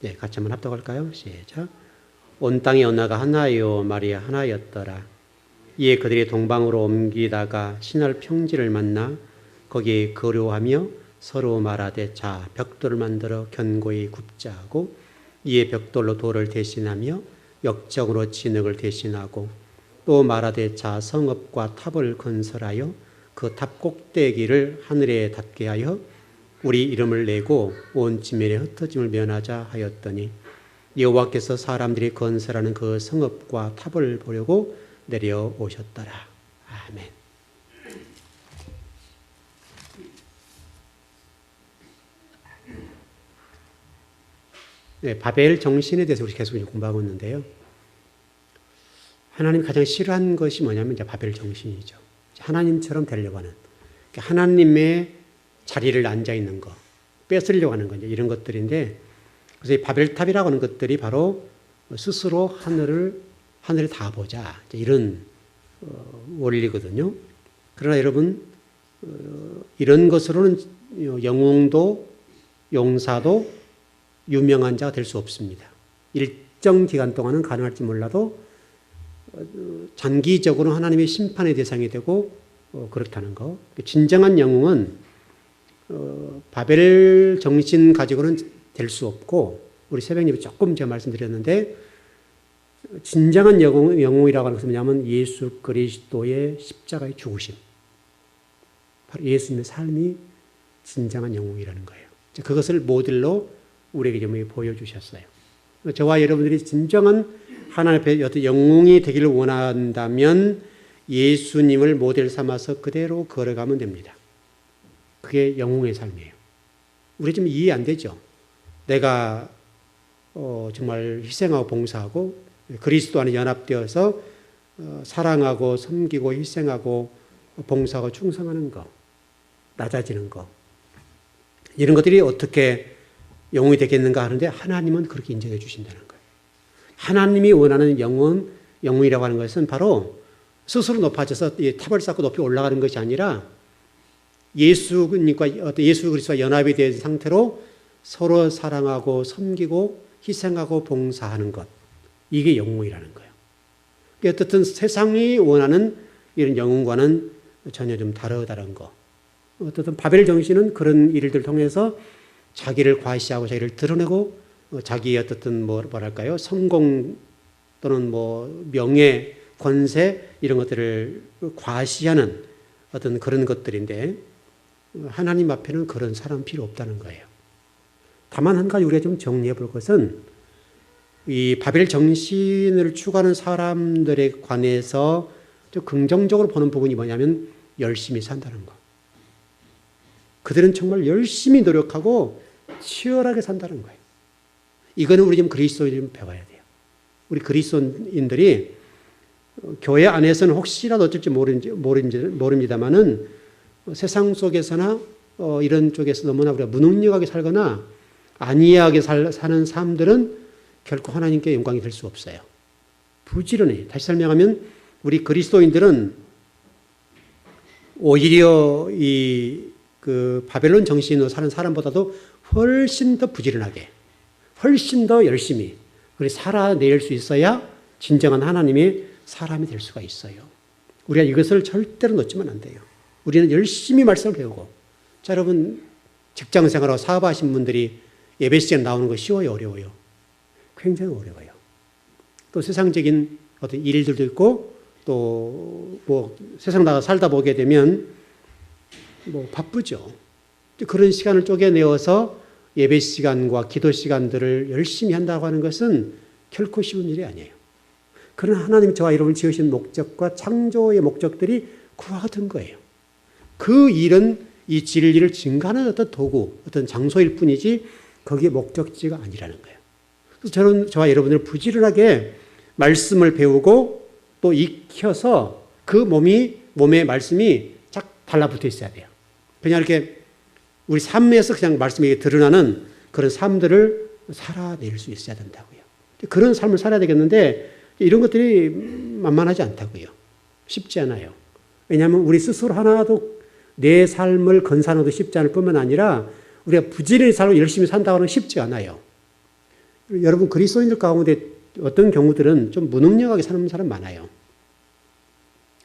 네, 같이 한번 합독할까요? 시작. 온 땅의 언어가 하나요, 말이 하나였더라. 이에 그들이 동방으로 옮기다가 신할 평지를 만나 거기에 거류하며 서로 말하되 자 벽돌을 만들어 견고히 굽자 하고 이에 벽돌로 돌을 대신하며 역적으로 진흙을 대신하고 또 말하되 자 성읍과 탑을 건설하여 그 탑 꼭대기를 하늘에 닿게 하여 우리 이름을 내고 온 지면에 흩어짐을 면하자 하였더니 여호와께서 사람들이 건설하는 그 성읍과 탑을 보려고 내려오셨더라. 아멘. 네, 바벨 정신에 대해서 우리 계속 공부하고 있는데요. 하나님이 가장 싫어하는 것이 뭐냐면 이제 바벨 정신이죠. 하나님처럼 되려고 하는, 하나님의 자리를 앉아 있는 거, 뺏으려고 하는 거, 이런 것들인데, 그래서 이 바벨탑이라고 하는 것들이 바로 스스로 하늘에 다 보자, 이런 원리거든요. 그러나 여러분, 이런 것으로는 영웅도 용사도 유명한 자가 될 수 없습니다. 일정 기간 동안은 가능할지 몰라도 장기적으로 하나님의 심판의 대상이 되고 그렇다는 거. 진정한 영웅은 바벨 정신 가지고는 될 수 없고, 우리 새벽님이 조금 제가 말씀드렸는데, 진정한 영웅이라고 하는 것은 뭐냐면 예수 그리스도의 십자가의 죽으심, 바로 예수님의 삶이 진정한 영웅이라는 거예요. 그것을 모델로 우리에게 좀 보여주셨어요. 저와 여러분들이 진정한 하나님 앞에 어떤 영웅이 되기를 원한다면 예수님을 모델 삼아서 그대로 걸어가면 됩니다. 그게 영웅의 삶이에요. 우리 좀 이해 안 되죠? 내가 정말 희생하고 봉사하고 그리스도 안에 연합되어서 사랑하고 섬기고 희생하고 봉사하고 충성하는 거, 낮아지는 거, 이런 것들이 어떻게 영웅이 되겠는가 하는데 하나님은 그렇게 인정해 주신다는 거예요. 하나님이 원하는 영웅이라고 하는 것은 바로 스스로 높아져서 탑을 쌓고 높이 올라가는 것이 아니라 예수 그리스도와 연합이 된 상태로 서로 사랑하고 섬기고 희생하고 봉사하는 것, 이게 영웅이라는 거예요. 어떻든 세상이 원하는 이런 영웅과는 전혀 좀 다르다는 거. 어떻든 바벨 정신은 그런 일들을 통해서 자기를 과시하고 자기를 드러내고 자기의 어떻든 뭐랄까요, 성공 또는 명예, 권세 이런 것들을 과시하는 어떤 그런 것들인데, 하나님 앞에는 그런 사람 필요 없다는 거예요. 다만 한 가지 우리가 좀 정리해 볼 것은, 이 바벨 정신을 추구하는 사람들에 관해서 좀 긍정적으로 보는 부분이 뭐냐면 열심히 산다는 거. 그들은 정말 열심히 노력하고 치열하게 산다는 거예요. 이거는 우리 좀 그리스도인이 좀 배워야 돼요. 우리 그리스도인들이 교회 안에서는 혹시라도 어쩔지 모릅니다만은 세상 속에서나 이런 쪽에서 너무나 우리가 무능력하게 살거나 안이하게 사는 사람들은 결코 하나님께 영광이 될 수 없어요. 부지런히. 다시 설명하면 우리 그리스도인들은 오히려 그 바벨론 정신으로 사는 사람보다도 훨씬 더 부지런하게, 훨씬 더 열심히 살아낼 수 있어야 진정한 하나님의 사람이 될 수가 있어요. 우리가 이것을 절대로 놓치면 안 돼요. 우리는 열심히 말씀을 배우고, 자, 여러분, 직장 생활하고 사업하신 분들이 예배 시간에 나오는 거 쉬워요, 어려워요? 굉장히 어려워요. 또 세상적인 어떤 일들도 있고, 또 세상 나가 살다 보게 되면 바쁘죠. 그런 시간을 쪼개내어서 예배 시간과 기도 시간들을 열심히 한다고 하는 것은 결코 쉬운 일이 아니에요. 그러나 하나님이 저와 여러분을 지으신 목적과 창조의 목적들이 그와 같은 거예요. 그 일은 이 진리를 증가하는 어떤 도구, 어떤 장소일 뿐이지 거기에 목적지가 아니라는 거예요. 그래서 저와 여러분들 부지런하게 말씀을 배우고 또 익혀서 그 몸에 말씀이 쫙 달라붙어 있어야 돼요. 그냥 이렇게 우리 삶에서 그냥 말씀이 드러나는 그런 삶들을 살아낼 수 있어야 된다고요. 그런 삶을 살아야 되겠는데 이런 것들이 만만하지 않다고요. 쉽지 않아요. 왜냐하면 우리 스스로 하나도 내 삶을 건사하는 것도 쉽지 않을 뿐만 아니라 우리가 부지런히 살고 열심히 산다고 하는 건 쉽지 않아요. 여러분 그리스도인들 가운데 어떤 경우들은 좀 무능력하게 사는 사람 많아요.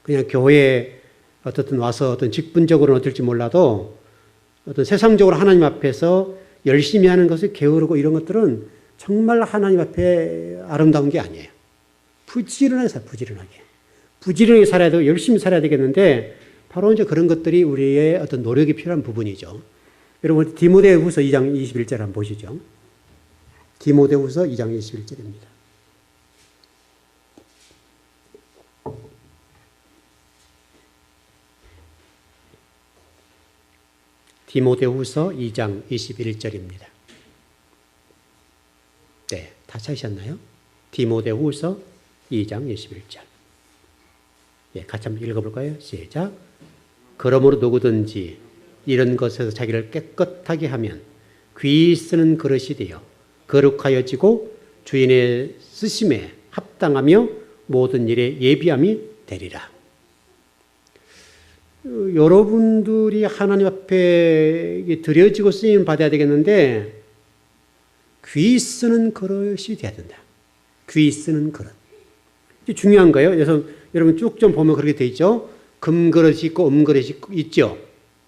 그냥 교회에 어떻든 와서 어떤 직분적으로는 어떨지 몰라도 어떤 세상적으로 하나님 앞에서 열심히 하는 것을 게으르고 이런 것들은 정말 하나님 앞에 아름다운 게 아니에요. 부지런하게 살아요. 부지런하게 살아야 되고 열심히 살아야 되겠는데 바로 이제 그런 것들이 우리의 어떤 노력이 필요한 부분이죠. 여러분 디모데후서 2장 21절 한번 보시죠. 디모데후서 2장 21절입니다. 디모데후서 2장 21절입니다. 네, 다 찾으셨나요? 디모데후서 2장 21절. 예, 같이 한번 읽어볼까요? 시작. 그러므로 누구든지 이런 것에서 자기를 깨끗하게 하면 귀 쓰는 그릇이 되어 거룩하여지고 주인의 쓰심에 합당하며 모든 일에 예비함이 되리라. 여러분들이 하나님 앞에 드려지고 쓰임 받아야 되겠는데 귀 쓰는 그릇이 돼야 된다. 귀 쓰는 그릇. 이게 중요한 거예요. 그래서 여러분 쭉 좀 보면 그렇게 돼 있죠. 금그릇이 있고 음그릇이 있죠.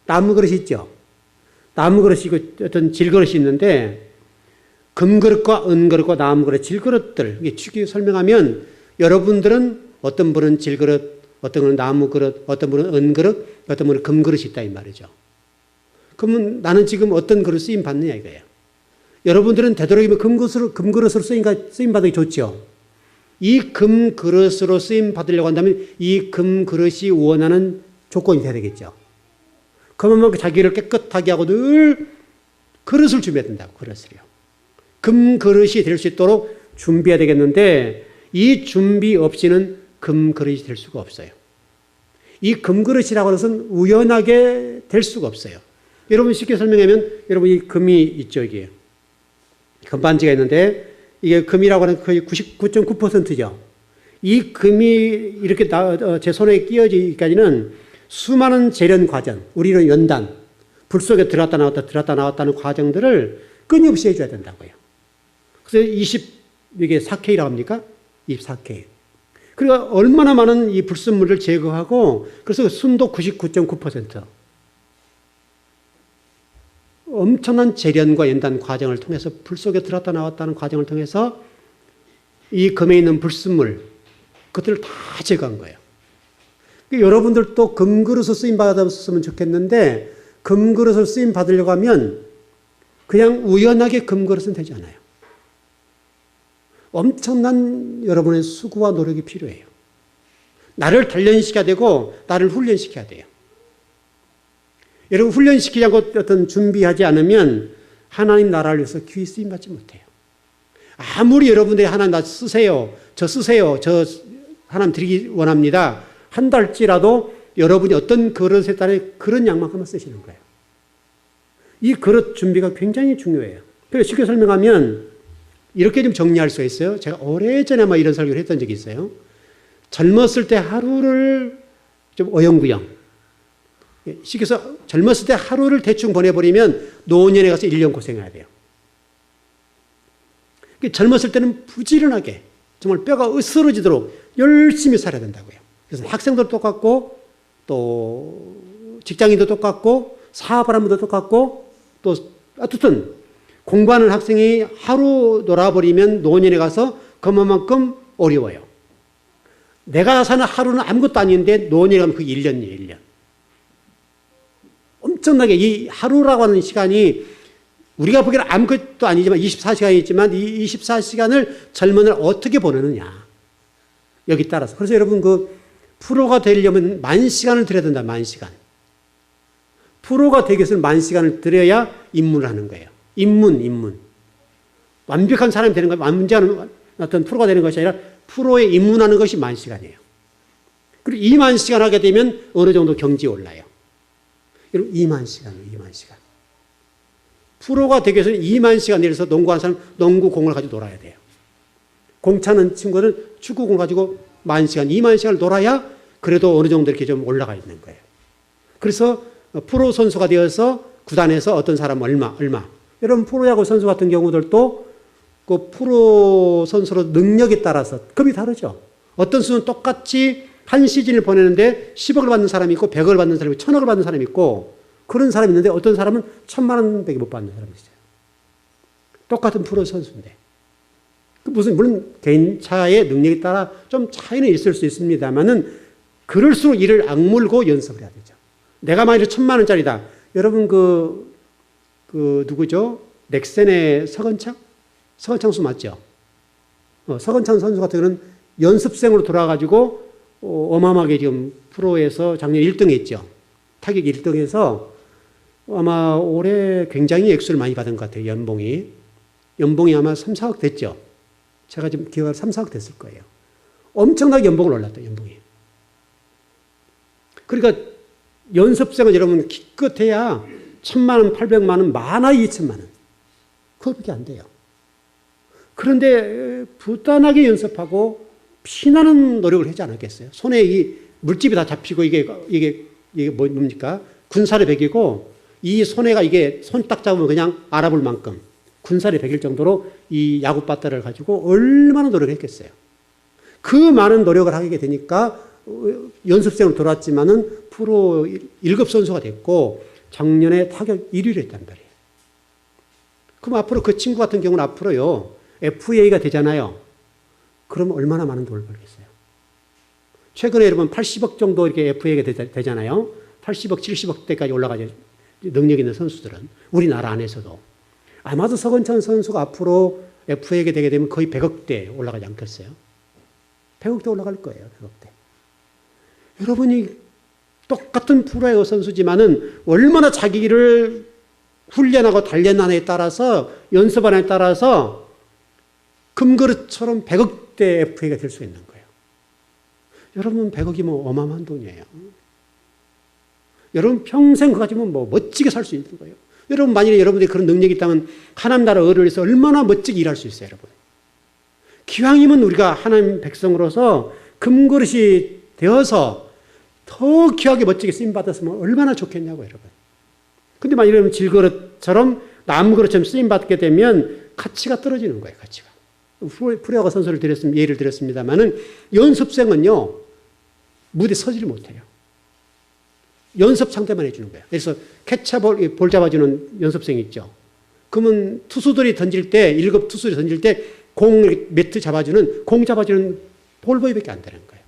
나무그릇이 있죠. 나무그릇이 있고 어떤 질그릇이 있는데 금그릇과 은그릇과 나무그릇, 질그릇들 이게 쉽게 설명하면 여러분들은 어떤 분은 질그릇, 어떤 분은 나무그릇, 어떤 분은 은그릇, 어떤 분은 금그릇이 있다 이 말이죠. 그러면 나는 지금 어떤 그릇 쓰임 받느냐 이거예요. 여러분들은 되도록이면 금그릇으로 쓰임 받기 좋죠. 이 금그릇으로 쓰임 받으려고 한다면 이 금그릇이 원하는 조건이 돼야 되겠죠. 그러면 자기를 깨끗하게 하고 늘 그릇을 준비해야 된다고. 그릇을요. 금그릇이 될 수 있도록 준비해야 되겠는데 이 준비 없이는 금그릇이 될 수가 없어요. 이 금그릇이라고 하는 것은 우연하게 될 수가 없어요. 여러분 쉽게 설명하면 여러분 이 금이 있죠. 이게 금반지가 있는데 이게 금이라고 하는 거의 99.9%죠. 이 금이 이렇게 제 손에 끼어지기까지는 수많은 재련 과정, 우리는 연단, 불 속에 들어갔다 나왔다는 과정들을 끊임없이 해줘야 된다고요. 그래서 이게 4K라고 합니까? 24K. 그러니까 얼마나 많은 이 불순물을 제거하고 그래서 순도 99.9%. 엄청난 재련과 연단 과정을 통해서 불 속에 들어갔다 나왔다는 과정을 통해서 이 금에 있는 불순물 그것들을 다 제거한 거예요. 여러분들도 금그릇을 쓰임 받았으면 좋겠는데 금그릇을 쓰임 받으려고 하면 그냥 우연하게 금그릇은 되지 않아요. 엄청난 여러분의 수고와 노력이 필요해요. 나를 단련시켜야 되고 나를 훈련시켜야 돼요. 여러분 훈련시키지 않고 어떤 준비하지 않으면 하나님 나라를 위해서 귀히 쓰임 받지 못해요. 아무리 여러분들이 하나님 나 쓰세요. 저 하나님 드리기 원합니다. 한달지라도 여러분이 어떤 그릇에 따라 그런 양만큼만 쓰시는 거예요. 이 그릇 준비가 굉장히 중요해요. 그래서 쉽게 설명하면 이렇게 좀 정리할 수가 있어요. 제가 오래전에 아마 이런 설교를 했던 적이 있어요. 젊었을 때 하루를 좀 어영부영. 쉽게 해서 젊었을 때 하루를 대충 보내버리면 노년에 가서 1년 고생해야 돼요. 젊었을 때는 부지런하게 정말 뼈가 으스러지도록 열심히 살아야 된다고요. 그래서 학생도 똑같고 또 직장인도 똑같고 사업하는 분도 똑같고 또 어쨌든 공부하는 학생이 하루 놀아버리면 노년에 가서 그만큼 어려워요. 내가 사는 하루는 아무것도 아닌데 노년에 가면 그게 1년이에요. 1년. 엄청나게 이 하루라고 하는 시간이 우리가 보기에는 아무것도 아니지만 24시간이 있지만 이 24시간을 젊은을 어떻게 보내느냐. 여기 따라서. 그래서 여러분 프로가 되려면 10,000시간을 들여야 된다. 10,000시간. 프로가 되기 위해서는 10,000시간을 들여야 입문을 하는 거예요. 입문. 완벽한 사람이 되는 것, 완전한 어떤 프로가 되는 것이 아니라 프로에 입문하는 것이 10,000시간이에요. 그리고 20,000시간 하게 되면 어느 정도 경지에 올라요. 여러분 20,000시간이에요. 20,000시간. 프로가 되기 위해서는 20,000시간 내려서 농구하는 사람 농구공을 가지고 놀아야 돼요. 공 차는 친구는 축구공 가지고 10,000시간, 20,000시간을 놀아야 그래도 어느 정도 이렇게 좀 올라가 있는 거예요. 그래서 프로 선수가 되어서 구단에서 어떤 사람 얼마. 여러분 프로야구 선수 같은 경우들도 그 프로 선수로 능력에 따라서 급이 다르죠. 어떤 선수는 똑같이 한 시즌을 보내는데 10억을 받는 사람이 있고 100억을 받는 사람이 있고 1000억을 받는 사람이 있고 그런 사람이 있는데 어떤 사람은 1000만 원밖에 못 받는 사람이 있어요. 똑같은 프로 선수인데. 물론 개인차의 능력에 따라 좀 차이는 있을 수 있습니다만은 그럴수록 이를 악물고 연습을 해야 되죠. 내가 만약에 1000만 원짜리다. 여러분 누구죠? 넥센의 서건창 선수 맞죠? 서건창 선수 같은 경우는 연습생으로 돌아가지고 어마어마하게 지금 프로에서 작년 1등 했죠. 타격 1등해서 아마 올해 굉장히 액수를 많이 받은 것 같아요. 연봉이 아마 3, 4억 됐죠. 제가 지금 기억할 3, 4억 됐을 거예요. 엄청나게 연봉을 올랐다, 연봉이. 그러니까 연습생은 여러분 기껏해야 1000만 원, 800만 원, 많아 2천만 원. 그거밖에 안 돼요. 그런데 부단하게 연습하고 피나는 노력을 하지 않았겠어요? 손에 이 물집이 다 잡히고 이게 뭡니까? 군살이 배기고 이 손에가 이게 손 딱 잡으면 그냥 알아볼 만큼 군살이 배길 정도로 이 야구 배터를 가지고 얼마나 노력을 했겠어요? 그 많은 노력을 하게 되니까 연습생으로 돌아왔지만은 프로 1급 선수가 됐고 작년에 타격 1위를 했단 말이에요. 그럼 앞으로 그 친구 같은 경우는 앞으로요, FA가 되잖아요. 그럼 얼마나 많은 돈을 벌겠어요? 최근에 여러분 80억 정도 이렇게 FA가 되잖아요. 80억, 70억대까지 올라가죠. 능력 있는 선수들은. 우리나라 안에서도. 아마도 서건창 선수가 앞으로 FA가 되게 되면 거의 100억대 올라가지 않겠어요? 100억대 올라갈 거예요. 100억대. 여러분이 똑같은 프로야구 선수지만은 얼마나 자기를 훈련하고 단련하느냐에 따라서 연습하느냐에 따라서 금그릇처럼 100억대 FA가 될 수 있는 거예요. 여러분 100억이면 어마어마한 돈이에요. 여러분 평생 그거 가지면 멋지게 살 수 있는 거예요. 여러분 만일에 여러분들이 그런 능력이 있다면 하나님 나라 어른에서 얼마나 멋지게 일할 수 있어요, 여러분. 기왕이면 우리가 하나님 백성으로서 금그릇이 되어서 더 귀하게 멋지게 쓰임 받았으면 얼마나 좋겠냐고, 여러분. 근데 만일에 질그릇처럼 나무그릇처럼 쓰임 받게 되면 가치가 떨어지는 거예요, 가치가. 프로야구 선수를 예를 들었습니다만은 연습생은요, 무대 서지를 못해요. 연습 상대만 해주는 거예요. 그래서 캐쳐볼, 볼 잡아주는 연습생이 있죠. 그러면 투수들이 던질 때, 1급 투수들이 던질 때 공 매트 잡아주는, 공 잡아주는 볼보이밖에 안 되는 거예요.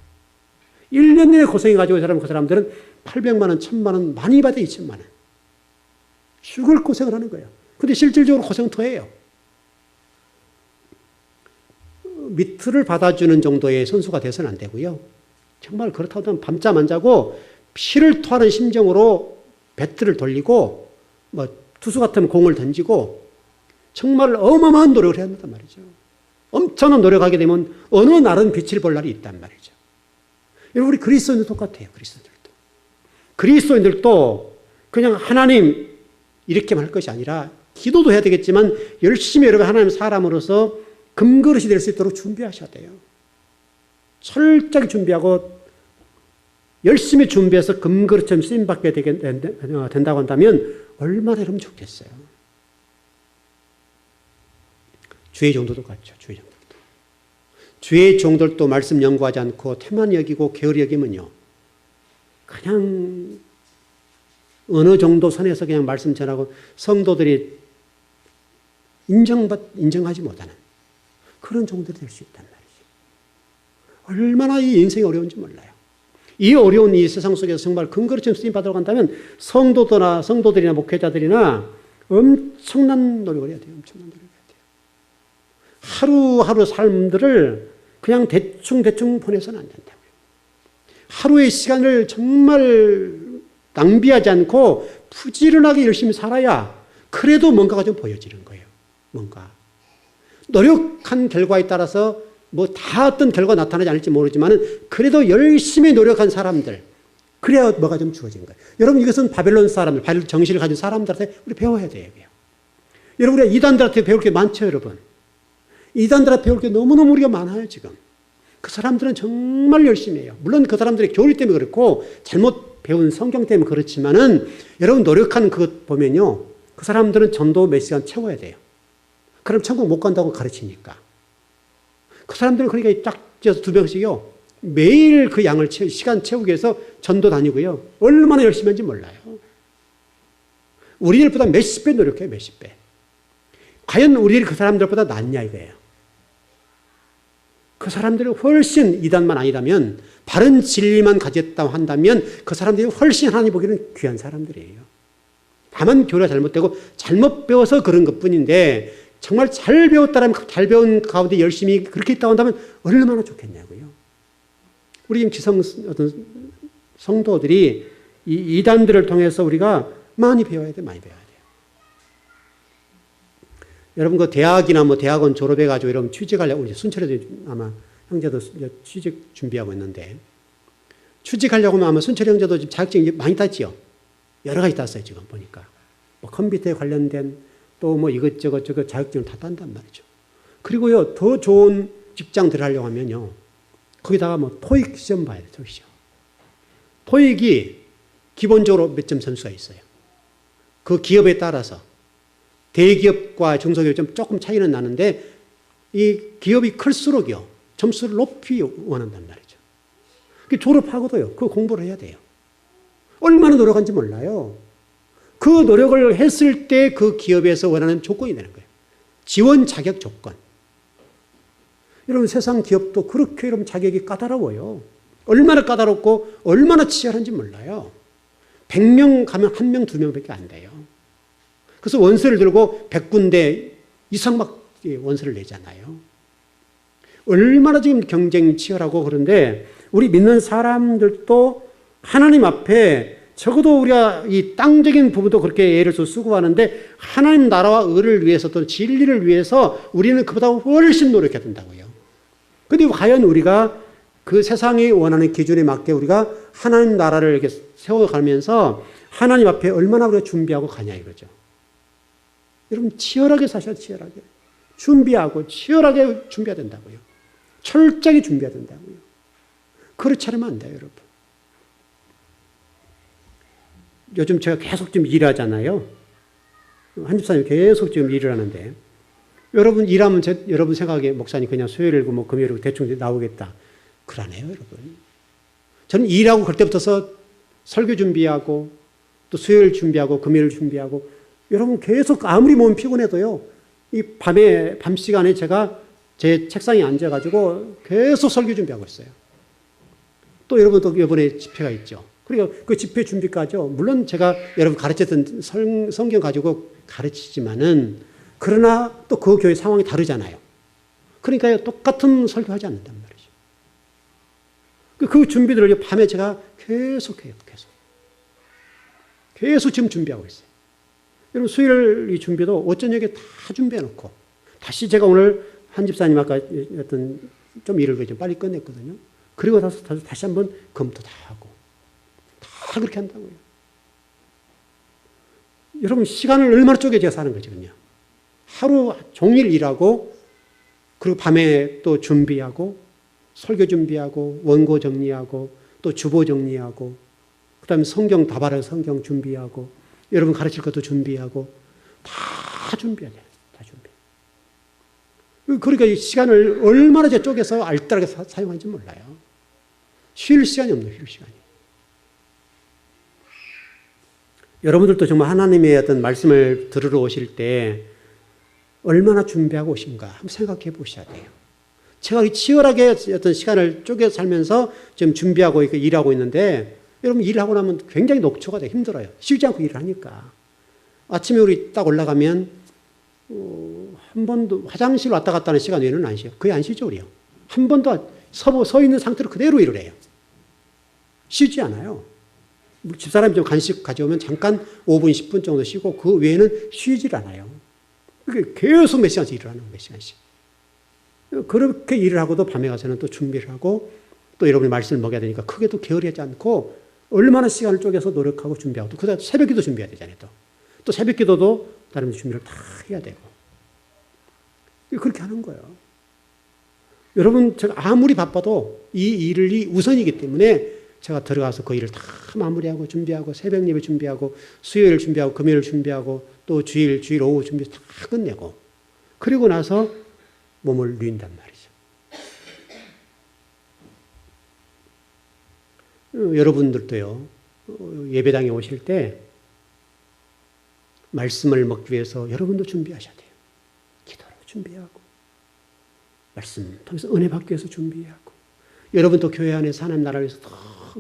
1년 내내 고생해가지고 그 사람들은 800만 원, 1000만 원, 많이 받아 2000만 원. 죽을 고생을 하는 거예요. 근데 실질적으로 고생은 더해요. 미트를 받아주는 정도의 선수가 돼서는 안 되고요. 정말 그렇다고 하면 밤잠 안 자고 피를 토하는 심정으로 배트를 돌리고 투수 같으면 공을 던지고 정말 어마어마한 노력을 해야 한단 말이죠. 엄청난 노력하게 되면 어느 날은 빛을 볼 날이 있단 말이죠. 여러분 우리 그리스도인도 똑같아요. 그리스도인들도 그냥 하나님 이렇게만 할 것이 아니라 기도도 해야 되겠지만 열심히 여러분 하나님 사람으로서 금그릇이 될 수 있도록 준비하셔야 돼요. 철저하게 준비하고 열심히 준비해서 금그릇처럼 쓰임받게 된다고 한다면 얼마나 여러분 좋겠어요. 주의 종도도 같죠. 주의 종들도 말씀 연구하지 않고 태만 여기고 게으리 여기면요, 그냥 어느 정도 선에서 그냥 말씀 전하고 성도들이 인정하지 못하는 그런 종들이 될 수 있단 말이죠. 얼마나 이 인생이 어려운지 몰라요. 이 어려운 이 세상 속에서 정말 금그릇처럼 쓰임 받으러 간다면 성도들이나 목회자들이나 엄청난 노력을 해야 돼요. 엄청난 노력을 해야 돼요. 하루하루 삶들을 그냥 대충 보내서는 안 된다고요. 하루의 시간을 정말 낭비하지 않고 부지런하게 열심히 살아야 그래도 뭔가가 좀 보여지는 거예요. 뭔가. 노력한 결과에 따라서 다 어떤 결과가 나타나지 않을지 모르지만 그래도 열심히 노력한 사람들, 그래야 뭐가 좀 주어진 거예요. 여러분 이것은 바벨론 사람들, 바벨론 정신을 가진 사람들한테 우리 배워야 돼요. 여러분 우리가 이단들한테 배울 게 많죠, 여러분. 이단들한테 배울 게 너무너무 우리가 많아요, 지금. 그 사람들은 정말 열심히 해요. 물론 그 사람들의 교리 때문에 그렇고 잘못 배운 성경 때문에 그렇지만은 여러분 노력하는 그것 보면요, 그 사람들은 전도 몇 시간 채워야 돼요. 그럼 천국 못 간다고 가르치니까. 그 사람들은 그러니까 딱 쪄서 2명씩요. 매일 그 양을 시간 채우기 위해서 전도 다니고요. 얼마나 열심히 하는지 몰라요. 우리들보다 몇십 배 노력해요. 몇십 배. 과연 우리들이 그 사람들보다 낫냐 이거예요. 그 사람들은 훨씬 이단만 아니라면 바른 진리만 가졌다 한다면 그 사람들이 훨씬 하나님 보기에는 귀한 사람들이에요. 다만 교리가 잘못되고 잘못 배워서 그런 것뿐인데 정말 잘 배웠다면 잘 배운 가운데 열심히 그렇게 있다고 한다면 얼마나 좋겠냐고요. 우리 지금 어떤 성도들이 이 이단들을 통해서 우리가 많이 배워야 돼, 많이 배워야 돼요. 여러분 그 대학이나 뭐 대학원 졸업해가지고 이러면 취직하려고 우리 순철이도 아마 형제도 취직 준비하고 있는데 취직하려고 하면 아마 순철이 형제도 지금 자격증 많이 땄지요. 여러 가지 땄어요 지금 보니까. 뭐 컴퓨터에 관련된 또 뭐 이것저것 저것 자격증을 다 딴단 말이죠. 그리고요 더 좋은 직장 들어가려고 하면요 거기다가 뭐 토익 시험 봐야 돼요. 토익 시험. 토익이 기본적으로 몇 점 점수가 있어요. 그 기업에 따라서 대기업과 중소기업 좀 조금 차이는 나는데 이 기업이 클수록요 점수를 높이 원한단 말이죠. 졸업하고도요 그 공부를 해야 돼요. 얼마나 노력한지 몰라요. 그 노력을 했을 때 그 기업에서 원하는 조건이 되는 거예요. 지원 자격 조건. 여러분 세상 기업도 그렇게 여러분 자격이 까다로워요. 얼마나 까다롭고 얼마나 치열한지 몰라요. 100명 가면 1명, 2명밖에 안 돼요. 그래서 원서를 들고 100군데 이상 막 원서를 내잖아요. 얼마나 지금 경쟁이 치열하고 그런데 우리 믿는 사람들도 하나님 앞에 적어도 우리가 이 땅적인 부분도 그렇게 예를 들어 쓰고 하는데 하나님 나라와 의를 위해서 또 진리를 위해서 우리는 그보다 훨씬 노력해야 된다고요. 근데 과연 우리가 그 세상이 원하는 기준에 맞게 우리가 하나님 나라를 이렇게 세워가면서 하나님 앞에 얼마나 우리가 준비하고 가냐 이거죠. 여러분 치열하게 사셔야 치열하게. 준비하고 치열하게 준비해야 된다고요. 철저하게 준비해야 된다고요. 그렇지 않으면 안 돼요, 여러분. 요즘 제가 계속 좀 일하잖아요. 한 집사님 계속 지금 일을 하는데 여러분 일하면 여러분 생각에 목사님 그냥 수요일이고 뭐 금요일이고 대충 나오겠다. 그러네요, 여러분. 저는 일하고 그럴 때부터서 설교 준비하고 또 수요일 준비하고 금요일 준비하고 여러분 계속 아무리 몸이 피곤해도요. 이 밤 시간에 제가 제 책상에 앉아가지고 계속 설교 준비하고 있어요. 또 여러분 또 이번에 집회가 있죠. 그리고 그 집회 준비까지요. 물론 제가 여러분 가르쳤던 성경 가지고 가르치지만은 그러나 또 그 교회 상황이 다르잖아요. 그러니까 똑같은 설교하지 않는단 말이죠. 그 준비들을 밤에 제가 계속해요. 계속 지금 준비하고 있어요. 여러분 수요일 이 준비도 오전녁에 다 준비해놓고 다시 제가 오늘 한 집사님 아까 어떤 좀 일을 좀 빨리 끝냈거든요. 그리고 다시 한번 검토 다 하고 다 그렇게 한다고요. 여러분 시간을 얼마나 쪼개 제가 사는 거죠. 그냥. 하루 종일 일하고 그리고 밤에 또 준비하고 설교 준비하고 원고 정리하고 또 주보 정리하고 그다음에 성경 다발해서 성경 준비하고 여러분 가르칠 것도 준비하고 다 준비해야 돼요. 다 준비. 그러니까 이 시간을 얼마나 제가 쪼개서 알뜰하게 사용하는지 몰라요. 쉴 시간이 없네요. 쉴 시간이. 여러분들도 정말 하나님의 어떤 말씀을 들으러 오실 때 얼마나 준비하고 오신가 한번 생각해 보셔야 돼요. 제가 치열하게 어떤 시간을 쪼개 살면서 지금 준비하고 일하고 있는데 여러분 일하고 나면 굉장히 녹초가 돼요. 힘들어요. 쉬지 않고 일을 하니까. 아침에 우리 딱 올라가면 한 번도 화장실 왔다 갔다 하는 시간 외에는 안 쉬어요. 거의 안 쉬죠, 우리요. 한 번도 서 있는 상태로 그대로 일을 해요. 쉬지 않아요. 집사람이 좀 간식 가져오면 잠깐 5분, 10분 정도 쉬고 그 외에는 쉬질 않아요. 계속 몇 시간씩 일을 하는 거예요, 몇 시간씩. 그렇게 일을 하고도 밤에 가서는 또 준비를 하고 또 여러분이 말씀을 먹여야 되니까 크게 또 게으르지 않고 얼마나 시간을 쪼개서 노력하고 준비하고 또 그다음 새벽 기도 준비해야 되잖아요. 또 새벽 기도도 다른 준비를 다 해야 되고 그렇게 하는 거예요. 여러분 제가 아무리 바빠도 이 일이 우선이기 때문에 제가 들어가서 그 일을 다 마무리하고 준비하고 새벽 예배 준비하고 수요일 준비하고 금요일 준비하고 또 주일 오후 준비 다 끝내고 그리고 나서 몸을 누인단 말이죠. 여러분들도요, 예배당에 오실 때 말씀을 먹기 위해서 여러분도 준비하셔야 돼요. 기도로 준비하고, 말씀 통해서 은혜 받기 위해서 준비하고, 여러분도 교회 안에서 하나님 나라를 위해서 더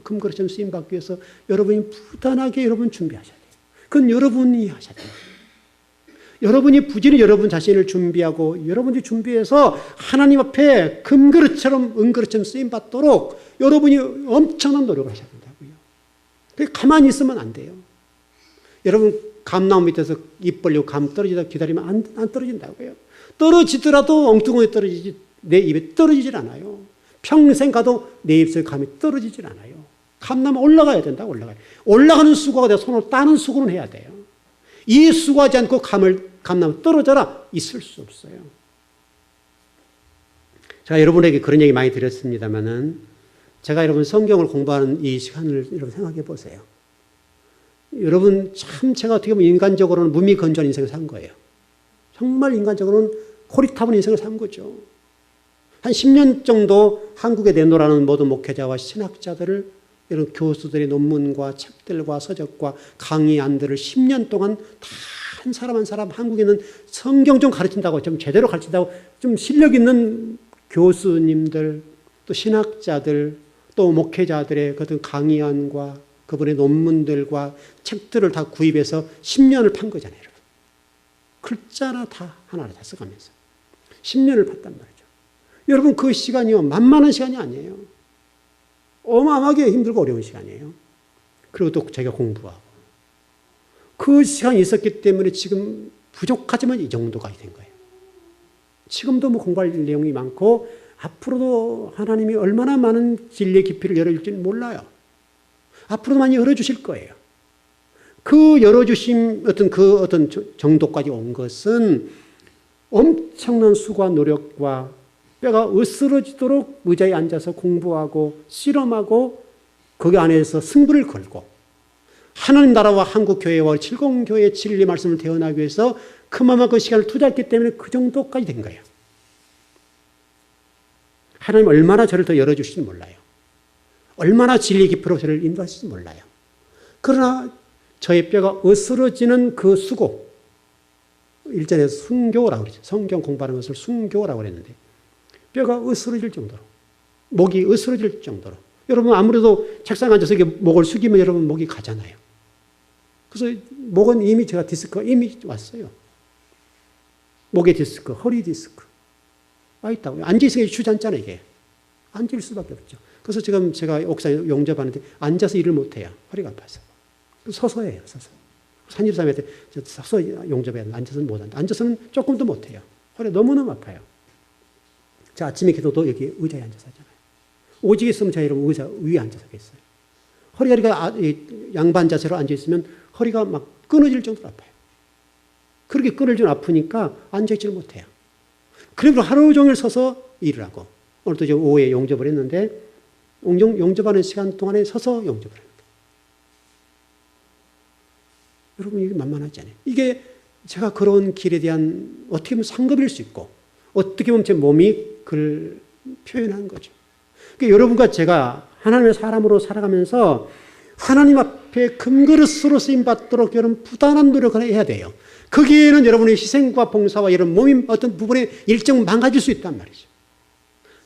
금그릇처럼 쓰임 받기 위해서 여러분이 부단하게 여러분 준비하셔야 돼요. 그건 여러분이 하셔야 돼요. 여러분이 부지런히 여러분 자신을 준비하고 여러분이 준비해서 하나님 앞에 금그릇처럼 은그릇처럼 쓰임 받도록 여러분이 엄청난 노력을 하셔야 된다고요. 가만히 있으면 안 돼요. 여러분 감나무 밑에서 입 벌리고 감 떨어지다 기다리면 안 떨어진다고요. 떨어지더라도 엉뚱하게 떨어지지 내 입에 떨어지질 않아요. 평생 가도 내 입속에 감이 떨어지질 않아요. 감나무 올라가야 된다. 올라가는 수고가 돼서 손으로 따는 수고는 해야 돼요. 이 수고하지 않고 감나무 떨어져라 있을 수 없어요. 제가 여러분에게 그런 얘기 많이 드렸습니다만은 제가 여러분 성경을 공부하는 이 시간을 여러분 생각해 보세요. 여러분 참 제가 어떻게 보면 인간적으로는 무미건조한 인생을 산 거예요. 정말 인간적으로는 고리타분 인생을 산 거죠. 한 10년 정도 한국에 내놓으라는 모든 목회자와 신학자들을 이런 교수들의 논문과 책들과 서적과 강의안들을 10년 동안 다 한 사람 한 사람 한국에는 성경 좀 가르친다고 좀 제대로 가르친다고 좀 실력 있는 교수님들 또 신학자들 또 목회자들의 그런 강의안과 그분의 논문들과 책들을 다 구입해서 10년을 판 거잖아요. 여러분. 글자나 다 하나를 다 써가면서 10년을 팠단 말이죠. 여러분 그 시간이요 만만한 시간이 아니에요. 어마어마하게 힘들고 어려운 시간이에요. 그리고 또 제가 공부하고 그 시간이 있었기 때문에 지금 부족하지만 이 정도가 된 거예요. 지금도 뭐 공부할 내용이 많고 앞으로도 하나님이 얼마나 많은 진리의 깊이를 열어줄지는 몰라요. 앞으로도 많이 열어주실 거예요. 그 열어주심 어떤 정도까지 온 것은 엄청난 수고와 노력과 뼈가 으스러지도록 의자에 앉아서 공부하고 실험하고 거기 안에서 승부를 걸고 하나님 나라와 한국 교회와 칠공교회의 진리 말씀을 대언하기 위해서 그만큼 그 시간을 투자했기 때문에 그 정도까지 된 거예요. 하나님 얼마나 저를 더 열어주실지 몰라요. 얼마나 진리 깊이로 저를 인도하실지 몰라요. 그러나 저의 뼈가 으스러지는 그 수고, 일전에 순교라고 그랬죠. 성경 공부하는 것을 순교라고 그랬는데 뼈가 으스러질 정도로, 목이 으스러질 정도로. 여러분 아무래도 책상에 앉아서 이렇게 목을 숙이면 여러분 목이 가잖아요. 그래서 목은 이미 제가 디스크가 이미 왔어요. 목에 디스크, 허리 디스크 와 있다고요. 앉아있으니까 주저앉잖아요, 이게. 앉을 수밖에 없죠. 그래서 지금 제가 옥상에 용접하는데 앉아서 일을 못해요. 허리가 아파서. 서서 해요, 서서. 산집사님한테 서서 용접해야 돼. 앉아서는 못한다. 앉아서는 조금 더 못해요. 허리가 너무너무 아파요. 자, 아침에 기도도 여기 의자에 앉아서 하잖아요. 오직 있으면 제가 여러분 의자 위에 앉아서 하겠어요. 허리가 양반 자세로 앉아있으면 허리가 막 끊어질 정도로 아파요. 그렇게 끊어질 아프니까 앉아있지를 못해요. 그리고 하루 종일 서서 일을 하고 오늘도 이제 오후에 용접을 했는데 용접하는 시간 동안에 서서 용접을 합니다. 여러분 이게 만만하지 않아요. 이게 제가 걸어온 길에 대한 어떻게 보면 상급일 수 있고 어떻게 보면 제 몸이 그걸 표현한 거죠. 그러니까 여러분과 제가 하나님의 사람으로 살아가면서 하나님 앞에 금그릇으로 쓰임받도록 여러분 부단한 노력을 해야 돼요. 거기에는 여러분의 희생과 봉사와 이런 몸이 어떤 부분에 일정 망가질 수 있단 말이죠.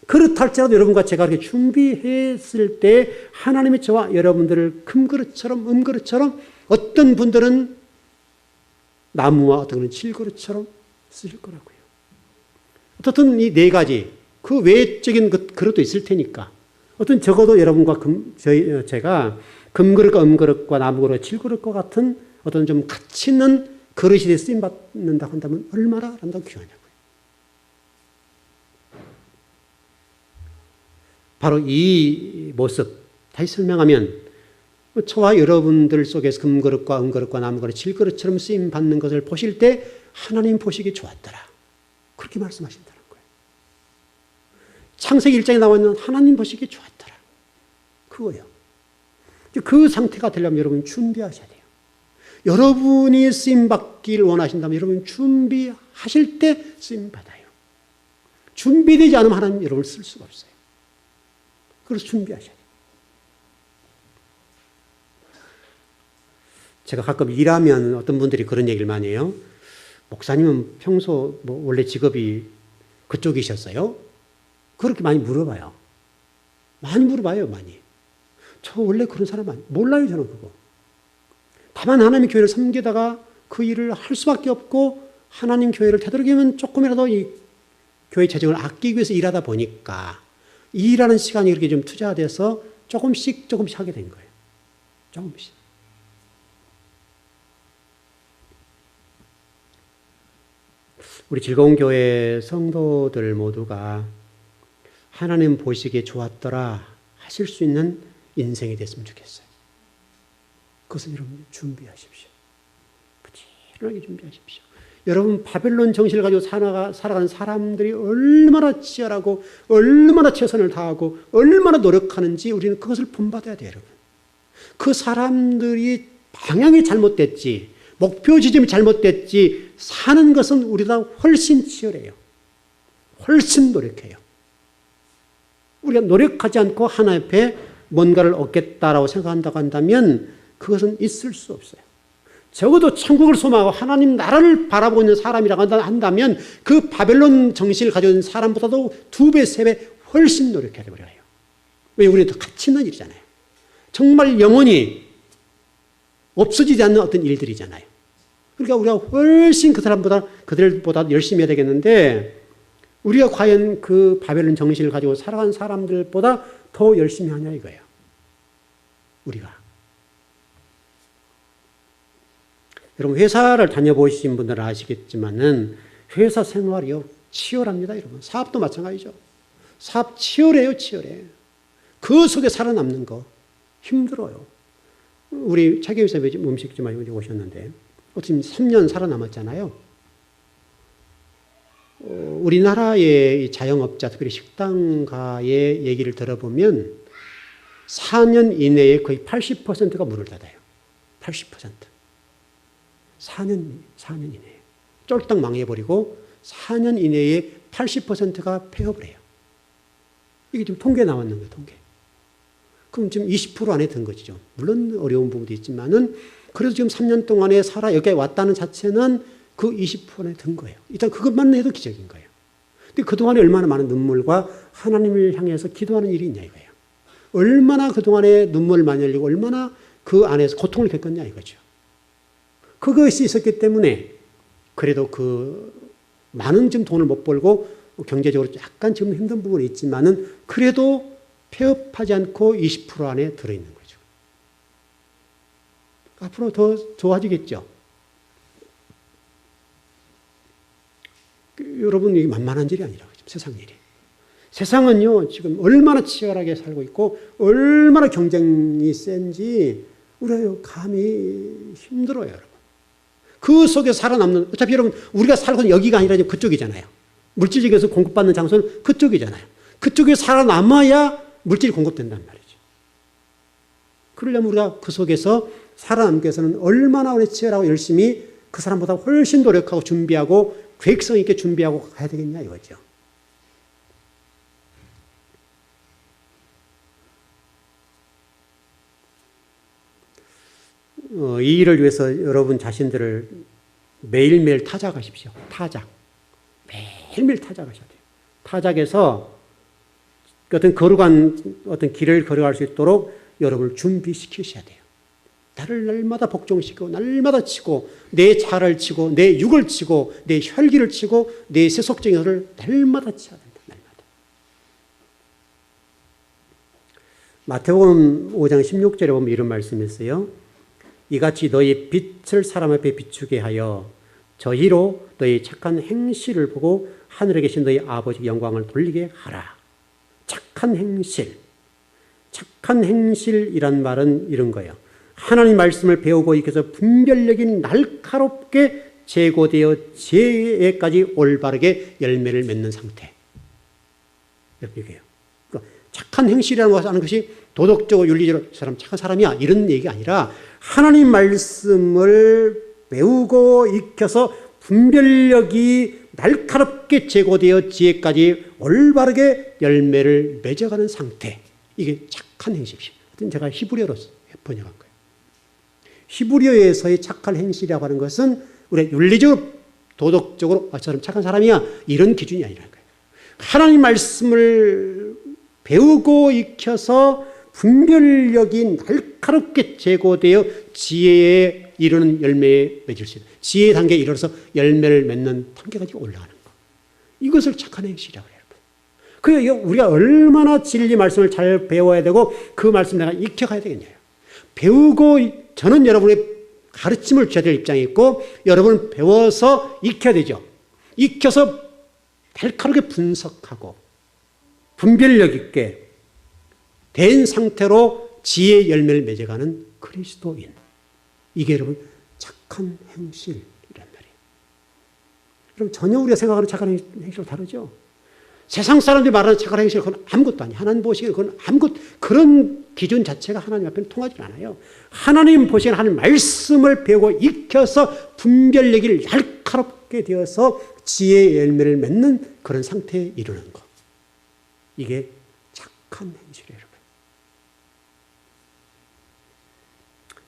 그렇다 할지라도 여러분과 제가 이렇게 준비했을 때 하나님이 저와 여러분들을 금그릇처럼 음그릇처럼 어떤 분들은 나무와 어떤 분은 질그릇처럼 쓰실 거라고요. 어떻든 이 네 가지 그 외적인 그릇도 있을 테니까 어떤 적어도 여러분과 제가 금그릇과 음그릇과 나무그릇, 질그릇과 같은 어떤 좀 가치 있는 그릇이 돼 쓰임받는다고 한다면 얼마나 아름다운 귀하냐고요. 바로 이 모습 다시 설명하면 저와 여러분들 속에서 금그릇과 음그릇과 나무그릇, 질그릇처럼 쓰임받는 것을 보실 때 하나님 보시기 좋았더라. 그렇게 말씀하신다는 거예요. 창세기 1장에 나와 있는 하나님 보시기 좋았더라. 그거예요. 그 상태가 되려면 여러분 준비하셔야 돼요. 여러분이 쓰임받길 원하신다면 여러분 준비하실 때 쓰임받아요. 준비되지 않으면 하나님 여러분을 쓸 수가 없어요. 그래서 준비하셔야 돼요. 제가 가끔 일하면 어떤 분들이 그런 얘기를 많이 해요. 목사님은 평소 원래 직업이 그쪽이셨어요? 그렇게 많이 물어봐요. 많이 물어봐요, 많이. 저 원래 그런 사람 아니에요. 몰라요, 저는 그거. 다만 하나님의 교회를 섬기다가 그 일을 할 수밖에 없고 하나님 교회를 되도록이면 조금이라도 이 교회 재정을 아끼기 위해서 일하다 보니까 일하는 시간이 이렇게 좀 투자가 돼서 조금씩 하게 된 거예요. 조금씩. 우리 즐거운 교회 성도들 모두가 하나님 보시기에 좋았더라 하실 수 있는 인생이 됐으면 좋겠어요. 그것을 여러분 준비하십시오. 부지런하게 준비하십시오. 여러분 바벨론 정신을 가지고 살아가는 사람들이 얼마나 치열하고 얼마나 최선을 다하고 얼마나 노력하는지 우리는 그것을 본받아야 돼요. 여러분. 그 사람들이 방향이 잘못됐지 목표 지점이 잘못됐지 사는 것은 우리보다 훨씬 치열해요. 훨씬 노력해요. 우리가 노력하지 않고 하나님 앞에 뭔가를 얻겠다라고 생각한다고 한다면 그것은 있을 수 없어요. 적어도 천국을 소망하고 하나님 나라를 바라보고 있는 사람이라고 한다면 그 바벨론 정신을 가지고 있는 사람보다도 2배, 3배 훨씬 노력해야 돼요. 왜? 우리는 더 가치 있는 일이잖아요. 정말 영원히 없어지지 않는 어떤 일들이잖아요. 그러니까 우리가 훨씬 그들보다 열심히 해야 되겠는데 우리가 과연 그 바벨론 정신을 가지고 살아간 사람들보다 더 열심히 하냐 이거예요. 우리가. 여러분 회사를 다녀보신 분들은 아시겠지만은 회사 생활이요 치열합니다. 여러분 사업도 마찬가지죠. 사업 치열해요. 치열해. 그 속에 살아남는 거 힘들어요. 우리 차계위사 음식점 오셨는데 지금 3년 살아남았잖아요. 우리나라의 자영업자 특히 식당가의 얘기를 들어보면 4년 이내에 거의 80%가 문을 닫아요. 80%. 4년 이내에. 쫄딱 망해버리고 4년 이내에 80%가 폐업을 해요. 이게 지금 통계 나왔는 거예요. 통계. 그럼 지금 20% 안에 든 거죠. 물론 어려운 부분도 있지만은 그래도 지금 3년 동안에 여기에 왔다는 자체는 그 20% 안에 든 거예요. 일단 그것만 해도 기적인 거예요. 근데 그동안에 얼마나 많은 눈물과 하나님을 향해서 기도하는 일이 있냐 이거예요. 얼마나 그동안에 눈물을 많이 흘리고 얼마나 그 안에서 고통을 겪었냐 이거죠. 그것이 있었기 때문에 그래도 많은 좀 돈을 못 벌고 경제적으로 약간 지금 힘든 부분이 있지만은 그래도 폐업하지 않고 20% 안에 들어있는 거죠. 앞으로 더 좋아지겠죠. 여러분 이게 만만한 일이 아니라고 세상 일이. 세상은요 지금 얼마나 치열하게 살고 있고 얼마나 경쟁이 센지 우리가 감히 힘들어요, 여러분. 그 속에 살아남는 어차피 여러분 우리가 살고 있는 여기가 아니라 그쪽이잖아요. 물질적에서 공급받는 장소는 그쪽이잖아요. 그쪽에 살아남아야 물질이 공급된단 말이죠. 그러려면 우리가 그 속에서 살아남기 위해서는 얼마나 치열하고 열심히 그 사람보다 훨씬 노력하고 준비하고 계획성 있게 준비하고 가야 되겠냐 이거죠. 이 일을 위해서 여러분 자신들을 매일매일 타작하십시오. 타작. 매일매일 타작하셔야 돼요. 타작해서 어떤 거룩한 어떤 길을 걸어갈 수 있도록 여러분을 준비시키셔야 돼요. 나를 날마다 복종시키고 날마다 치고 내 자를 치고 내 육을 치고 내 혈기를 치고 내 세속적인 것을 날마다 쳐야 된다. 날마다. 마태복음 5장 16절에 보면 이런 말씀이 있어요. 이같이 너희 빛을 사람 앞에 비추게 하여 저희로 너희 착한 행실을 보고 하늘에 계신 너희 아버지 영광을 돌리게 하라. 착한 행실. 착한 행실이란 말은 이런 거예요. 하나님 말씀을 배우고 익혀서 분별력이 날카롭게 제고되어 죄에까지 올바르게 열매를 맺는 상태. 이게요. 그러니까 착한 행실이라는 것을 하는 것이 도덕적으로 윤리적으로 이 사람 착한 사람이야 이런 얘기가 아니라 하나님 말씀을 배우고 익혀서 분별력이 날카롭게 제고되어 지혜까지 올바르게 열매를 맺어가는 상태. 이게 착한 행실이죠. 제가 히브리어로 번역한 거예요. 히브리어에서의 착한 행실이라고 하는 것은 우리 윤리적으로 도덕적으로 저 사람 착한 사람이야 이런 기준이 아니라는 거예요. 하나님 말씀을 배우고 익혀서 분별력이 날카롭게 제고되어 지혜에 이르는 열매에 맺을 수 있다. 지혜의 단계에 이르러서 열매를 맺는 단계까지 올라가는 것. 이것을 착한 행실이라고 해요. 그래서 우리가 얼마나 진리 말씀을 잘 배워야 되고 그 말씀 내가 익혀가야 되겠냐요. 배우고 저는 여러분의 가르침을 줘야 될 입장에 있고 여러분은 배워서 익혀야 되죠. 익혀서 날카롭게 분석하고 분별력 있게 된 상태로 지혜의 열매를 맺어가는 그리스도인. 이게 여러분 착한 행실이란 말이에요. 여러분 전혀 우리가 생각하는 착한 행실과 다르죠. 세상 사람들이 말하는 착한 행실 그건 아무것도 아니에요. 하나님 보시기에 그건 아무것도 그런 기준 자체가 하나님 앞에는 통하지 않아요. 하나님 보시기에 하나님 말씀을 배우고 익혀서 분별력이 날카롭게 되어서 지혜의 열매를 맺는 그런 상태에 이르는 것. 이게 착한 행실이에요.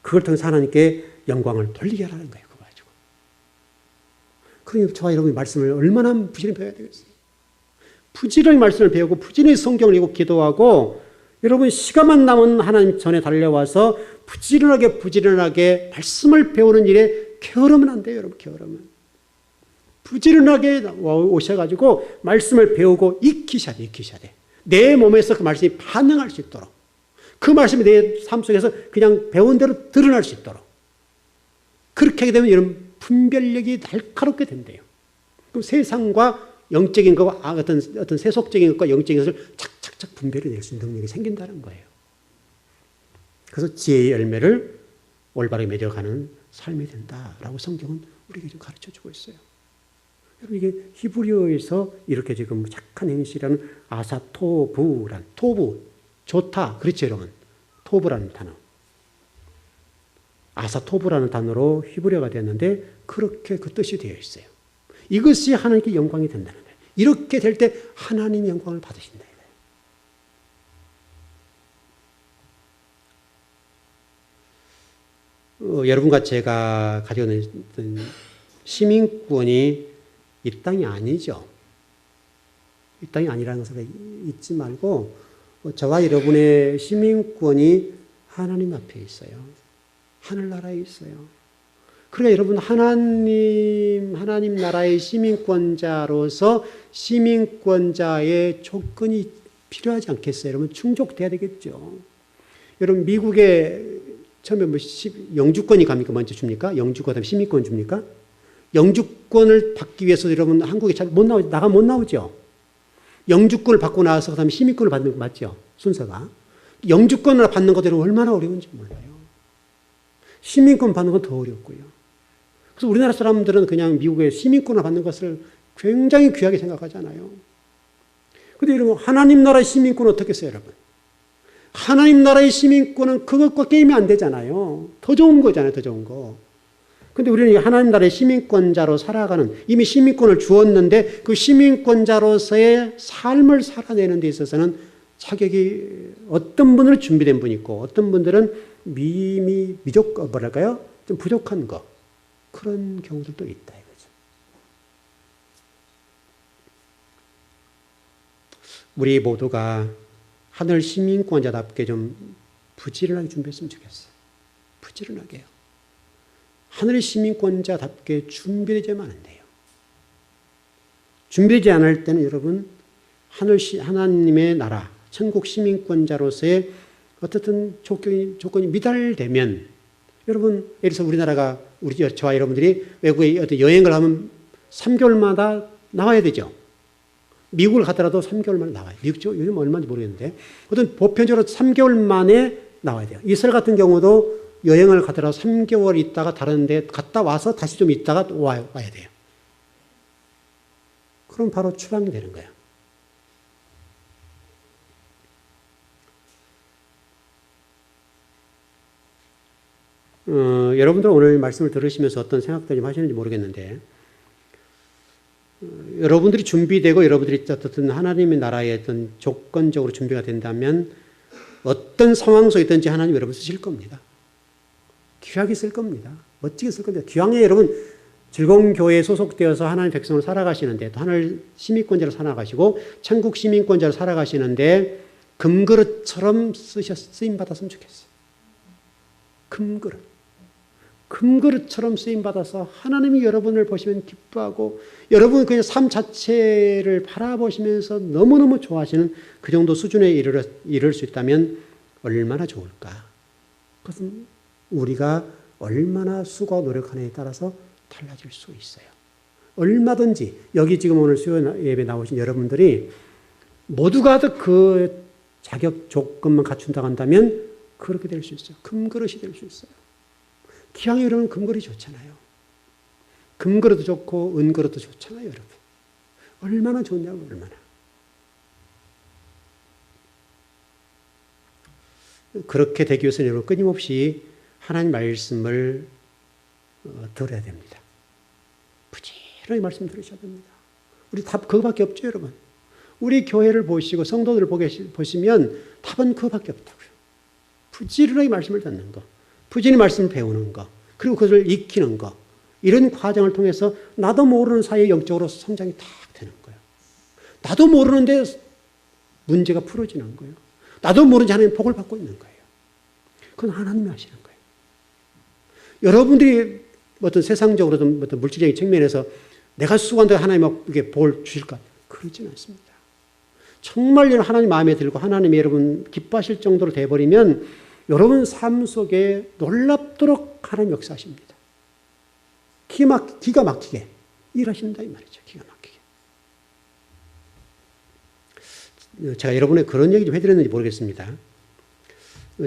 그걸 통해서 하나님께 영광을 돌리게 하라는 거예요. 그거 가지고. 그러니 저와 여러분이 말씀을 얼마나 부지런히 배워야 되겠어요. 부지런히 말씀을 배우고 부지런히 성경을 읽고 기도하고 여러분 시간만 남은 하나님 전에 달려와서 부지런하게 말씀을 배우는 일에 게으르면 안 돼요. 여러분 게으르면. 부지런하게 오셔가지고 말씀을 배우고 익히셔야 돼. 내 몸에서 그 말씀이 반응할 수 있도록. 그 말씀이 내 삶 속에서 그냥 배운 대로 드러날 수 있도록. 그렇게 하게 되면 이런 분별력이 날카롭게 된대요. 그럼 세상과 영적인 것과 어떤 세속적인 것과 영적인 것을 착착착 분별해 낼 수 있는 능력이 생긴다는 거예요. 그래서 지혜의 열매를 올바르게 맺어가는 삶이 된다라고 성경은 우리에게 좀 가르쳐 주고 있어요. 여러분 이게 히브리어에서 이렇게 지금 착한 행실이라는 아사토부란 토부 좋다. 그렇죠, 여러분. 토부라는 단어. 아사토부라는 단어로 히브리어가 되었는데 그렇게 그 뜻이 되어 있어요. 이것이 하나님께 영광이 된다는 거예요. 이렇게 될 때 하나님의 영광을 받으신다. 여러분과 제가 가지고 있는 시민권이 이 땅이 아니죠. 이 땅이 아니라는 것을 잊지 말고 저와 여러분의 시민권이 하나님 앞에 있어요. 하늘나라에 있어요. 그러니까 여러분 하나님 나라의 시민권자로서 시민권자의 조건이 필요하지 않겠어요? 여러분 충족돼야 되겠죠. 여러분 미국에 처음에 영주권이 갑니까? 먼저 줍니까? 영주권 그다음에 시민권 줍니까? 영주권을 받기 위해서 여러분 한국에 잘 못 나오죠. 영주권을 받고 나서 그다음에 시민권을 받는 거 맞죠? 순서가. 영주권을 받는 것들은 얼마나 어려운지 몰라요. 시민권 받는 건 더 어렵고요. 그래서 우리나라 사람들은 그냥 미국의 시민권을 받는 것을 굉장히 귀하게 생각하잖아요. 그런데 여러분 하나님 나라의 시민권은 어떻게 써요, 여러분? 하나님 나라의 시민권은 그것과 게임이 안 되잖아요. 더 좋은 거잖아요, 더 좋은 거. 근데 우리는 하나님 나라의 시민권자로 살아가는, 이미 시민권을 주었는데 그 시민권자로서의 삶을 살아내는 데 있어서는 자격이 어떤 분은 준비된 분이 있고 어떤 분들은 좀 부족한 거. 그런 경우들도 있다 이거죠. 우리 모두가 하늘 시민권자답게 좀 부지런하게 준비했으면 좋겠어요. 부지런하게요. 하늘의 시민권자답게 준비되지만 안 돼요. 준비되지 않을 때는 여러분 하나님의 나라, 천국 시민권자로서의 어떻든 조건이 미달되면 여러분 예를 들어서 우리나라가 저와 여러분들이 외국에 어떤 여행을 하면 3개월마다 나와야 되죠. 미국을 가더라도 3개월 만에 나와요. 미국 요즘 얼마인지 모르겠는데 어떤 보편적으로 3개월 만에 나와야 돼요. 이스라엘 같은 경우도 여행을 가더라도 3개월 있다가 다른 데 갔다 와서 다시 좀 있다가 와야 돼요. 그럼 바로 추방이 되는 거예요. 여러분들 오늘 말씀을 들으시면서 어떤 생각들 좀 하시는지 모르겠는데, 여러분들이 준비되고 여러분들이 어떤 하나님의 나라에 어떤 조건적으로 준비가 된다면 어떤 상황 속이든지 하나님 여러분 쓰실 겁니다. 귀하게 쓸 겁니다. 멋지게 쓸 겁니다. 기왕에 여러분 즐거운 교회에 소속되어서 하나님 백성으로 살아가시는데, 또 하늘 시민권자로 살아가시고 천국 시민권자로 살아가시는데 금그릇처럼 쓰임받았으면 좋겠어요. 금그릇처럼 쓰임받아서 하나님이 여러분을 보시면 기뻐하고 여러분 그냥 삶 자체를 바라보시면서 너무너무 좋아하시는 그 정도 수준에 이를 수 있다면 얼마나 좋을까. 그것은 우리가 얼마나 수고하고 노력하느냐에 따라서 달라질 수 있어요. 얼마든지 여기 지금 오늘 수요 예배 나오신 여러분들이 모두가 그 자격 조건만 갖춘다고 한다면 그렇게 될 수 있어요. 금그릇이 될 수 있어요. 기왕에 여러분 금그릇이 좋잖아요. 금그릇도 좋고 은그릇도 좋잖아요, 여러분. 얼마나 좋냐고, 얼마나. 그렇게 되기 위해서는 여러분 끊임없이 하나님 말씀을 들어야 됩니다. 부지런히 말씀 들으셔야 됩니다. 우리 답 그거밖에 없죠, 여러분. 우리 교회를 보시고 성도들을 보시면 답은 그거밖에 없다고요. 부지런히 말씀을 듣는 거, 부지런히 말씀을 배우는 거, 그리고 그것을 익히는 거, 이런 과정을 통해서 나도 모르는 사이에 영적으로 성장이 탁 되는 거예요. 나도 모르는데 문제가 풀어지는 거예요. 나도 모르는지 하나님 복을 받고 있는 거예요. 그건 하나님이 하시는 거예요. 여러분들이 어떤 세상적으로 좀 어떤 물질적인 측면에서 내가 수고한다고 하나님이 이게 복을 주실까? 그러지는 않습니다. 정말 하나님 마음에 들고 하나님이 여러분 기뻐하실 정도로 돼버리면 여러분 삶 속에 놀랍도록 하나님 역사하십니다. 기가 막히게 일하신다 이 말이죠. 기가 막히게. 제가 여러분의 그런 얘기 좀 해드렸는지 모르겠습니다.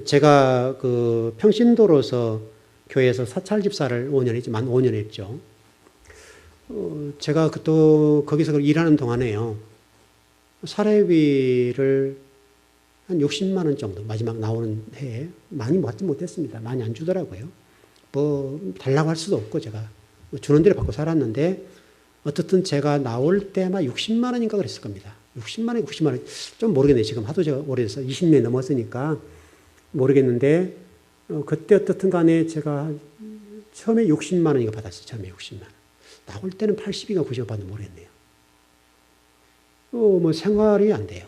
제가 그 평신도로서 교회에서 사찰 집사를 5년 했죠. 만 5년 했죠. 제가 또 거기서 일하는 동안에요. 사례비를 한 60만 원 정도 마지막 나오는 해에 많이 받지 못했습니다. 많이 안 주더라고요. 뭐 달라고 할 수도 없고 제가 주는 대로 받고 살았는데 어떻든 제가 나올 때만 60만 원인가 그랬을 겁니다. 60만 원, 90만 원 좀 모르겠네요. 지금 하도 제가 오래돼서 20년이 넘었으니까 모르겠는데 그때 어떻든 간에 제가 처음에 60만 원인가 받았어요. 처음에 60만 원. 나올 때는 80인가 90만 원 받는지 모르겠네요. 뭐 생활이 안 돼요.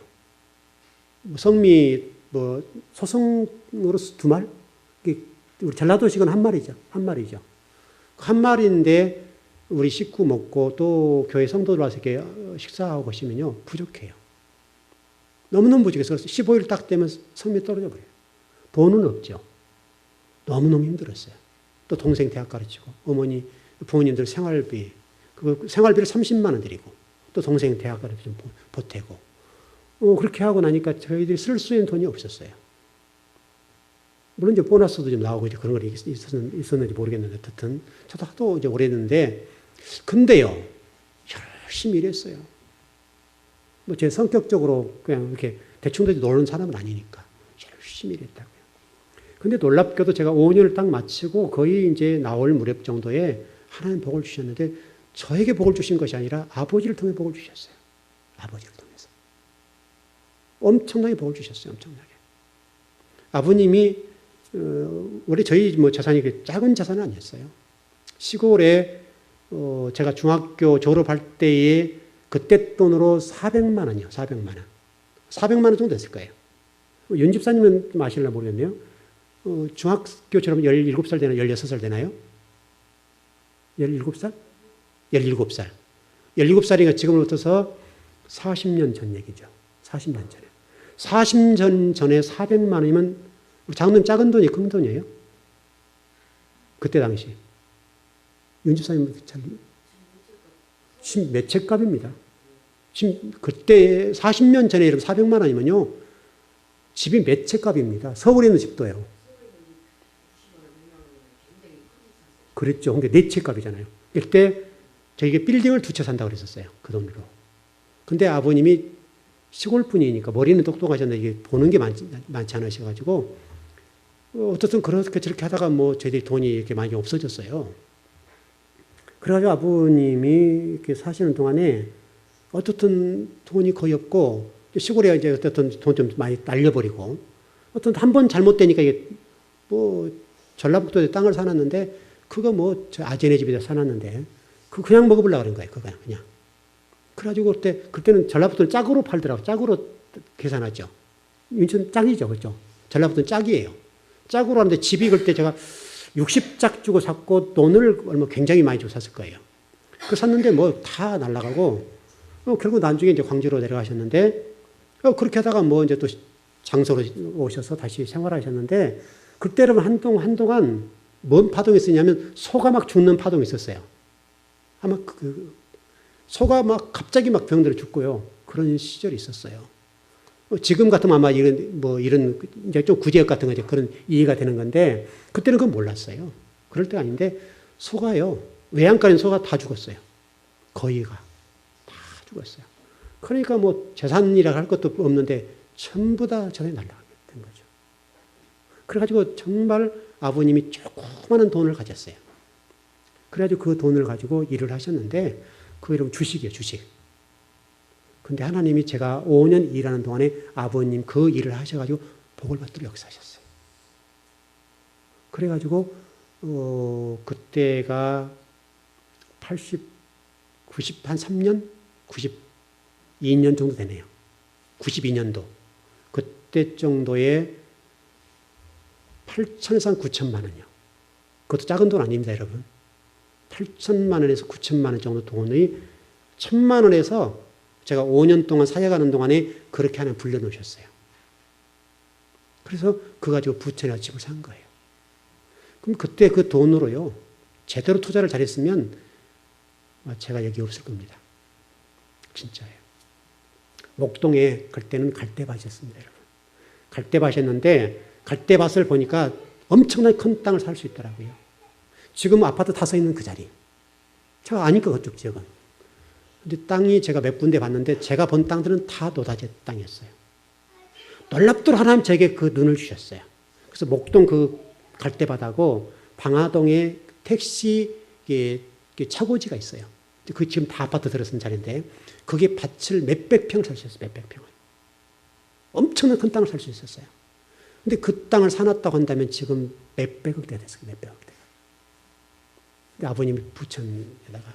성미 소송으로 2말? 우리 전라도식은 한 마리죠. 한 마리죠. 한 마리인데 우리 식구 먹고 또 교회 성도들 와서 이렇게 식사하고 보시면요 부족해요. 너무너무 부족해서 15일 딱 되면 성미 떨어져 버려요. 돈은 없죠. 너무너무 힘들었어요. 또 동생 대학 가르치고 어머니 부모님들 생활비 생활비를 30만 원 드리고 또 동생 대학 가르치 좀 보태고 그렇게 하고 나니까 저희들이 쓸 수 있는 돈이 없었어요. 물론 이제 보너스도 좀 나오고 이제 그런 거 있었는지 모르겠는데 어쨌든 저도 하도 이제 오래됐는데 근데요 열심히 일했어요. 뭐 제 성격적으로 그냥 이렇게 대충 노는 사람은 아니니까 열심히 일했다고요. 근데 놀랍게도 제가 5년을 딱 마치고 거의 이제 나올 무렵 정도에 하나님 복을 주셨는데 저에게 복을 주신 것이 아니라 아버지를 통해 복을 주셨어요. 아버지를 통해서. 엄청나게 복을 주셨어요. 엄청나게. 아버님이 원래 저희 뭐 자산이 작은 자산은 아니었어요. 시골에 제가 중학교 졸업할 때에 그때 돈으로 400만 원이요. 400만 원. 400만 원 정도 됐을 거예요. 윤 집사님은 좀 아실나 모르겠네요. 중학교 졸업 17살 되나 16살 되나요? 17살? 17살. 17살이니까 지금으로부터 40년 전 얘기죠. 40년 전에. 40년 전에 400만 원이면 장로님 작은 돈이 큰 돈이에요? 그때 당시. 윤 집사님 지금 몇 채 값입니다. 지금 그때 40년 전에 이러면 400만 원이면요. 집이 몇 채 값입니다. 서울에 있는 집도요. 그랬죠. 근데 4채 값이잖아요. 이때 저희가 빌딩을 2채 산다고 그랬었어요. 그 돈으로. 근데 아버님이 시골 분이니까 머리는 똑똑하셨는데 이게 보는 게 많지 않으셔가지고 어떻든 그렇게 저렇게 하다가 뭐 저희들이 돈이 이렇게 많이 없어졌어요. 그래가지고 아버님이 이렇게 사시는 동안에 어떻든 돈이 거의 없고 시골에 이제 어떻든 돈 좀 많이 날려버리고 어떤 한 번 잘못되니까 이게 뭐 전라북도에 땅을 사놨는데 그거 뭐 저 아재네 집에다 사놨는데 그 그냥 먹어보려고 그런 거예요. 그냥. 그래가지고 그때는 전라북도는 짝으로 팔더라고. 짝으로 계산하죠. 인천 짝이죠. 그죠? 전라북도는 짝이에요. 짝으로 하는데 집이 그때 제가 60짝 주고 샀고 돈을 얼마 굉장히 많이 주고 샀을 거예요. 그 샀는데 뭐 다 날라가고 결국 나중에 이제 광주로 내려가셨는데 그렇게 하다가 뭐 이제 또 장소로 오셔서 다시 생활하셨는데 그때는 한동안 뭔 파동이 있었냐면 소가 막 죽는 파동이 있었어요. 아마 소가 막 갑자기 막 병들어 죽고요. 그런 시절이 있었어요. 지금 같으면 아마 이런 이제 좀 구제역 같은 거 이제 그런 이해가 되는 건데 그때는 그건 몰랐어요. 그럴 때가 아닌데 소가요. 외양간인 소가 다 죽었어요. 거의가 다 죽었어요. 그러니까 뭐 재산이라 할 것도 없는데 전부 다 재산이 날아가게 된 거죠. 그래가지고 정말 아버님이 조그마한 돈을 가졌어요. 그래가지고 그 돈을 가지고 일을 하셨는데 그 이름 주식이에요. 주식. 근데 하나님이 제가 5년 일하는 동안에 아버님 그 일을 하셔가지고 복을 받도록 역사하셨어요. 그래가지고 그때가 한 3년? 92년 정도 되네요. 92년도. 그때 정도에 8천에서 9천만 원이요. 그것도 작은 돈 아닙니다, 여러분. 8천만 원에서 9천만 원 정도 돈이 1,000만 원에서 제가 5년 동안 사역하는 동안에 그렇게 하나 불려놓으셨어요. 그래서 그거 가지고 부천에 집을 산 거예요. 그럼 그때 그 돈으로요, 제대로 투자를 잘했으면 제가 여기 없을 겁니다. 진짜예요. 목동에 그때는 갈대밭이었습니다, 여러분. 갈대밭이었는데 갈대밭을 보니까 엄청나게 큰 땅을 살 수 있더라고요. 지금 아파트 다 서 있는 그 자리. 제가 아니까 그쪽 지역은. 근데 땅이 제가 몇 군데 봤는데 제가 본 땅들은 다 노다지 땅이었어요. 놀랍도록 하나님 제게 그 눈을 주셨어요. 그래서 목동 그 갈대밭하고 방화동에 택시 차고지가 있어요. 그 지금 다 아파트 들어선 자리인데 거기에 밭을 몇백 평을 살 수 있었어요. 몇백 평을. 엄청난 큰 땅을 살 수 있었어요. 근데 그 땅을 사놨다고 한다면 지금 몇백억 대가 됐어요. 몇백억 대가. 근데 아버님이 부천에다가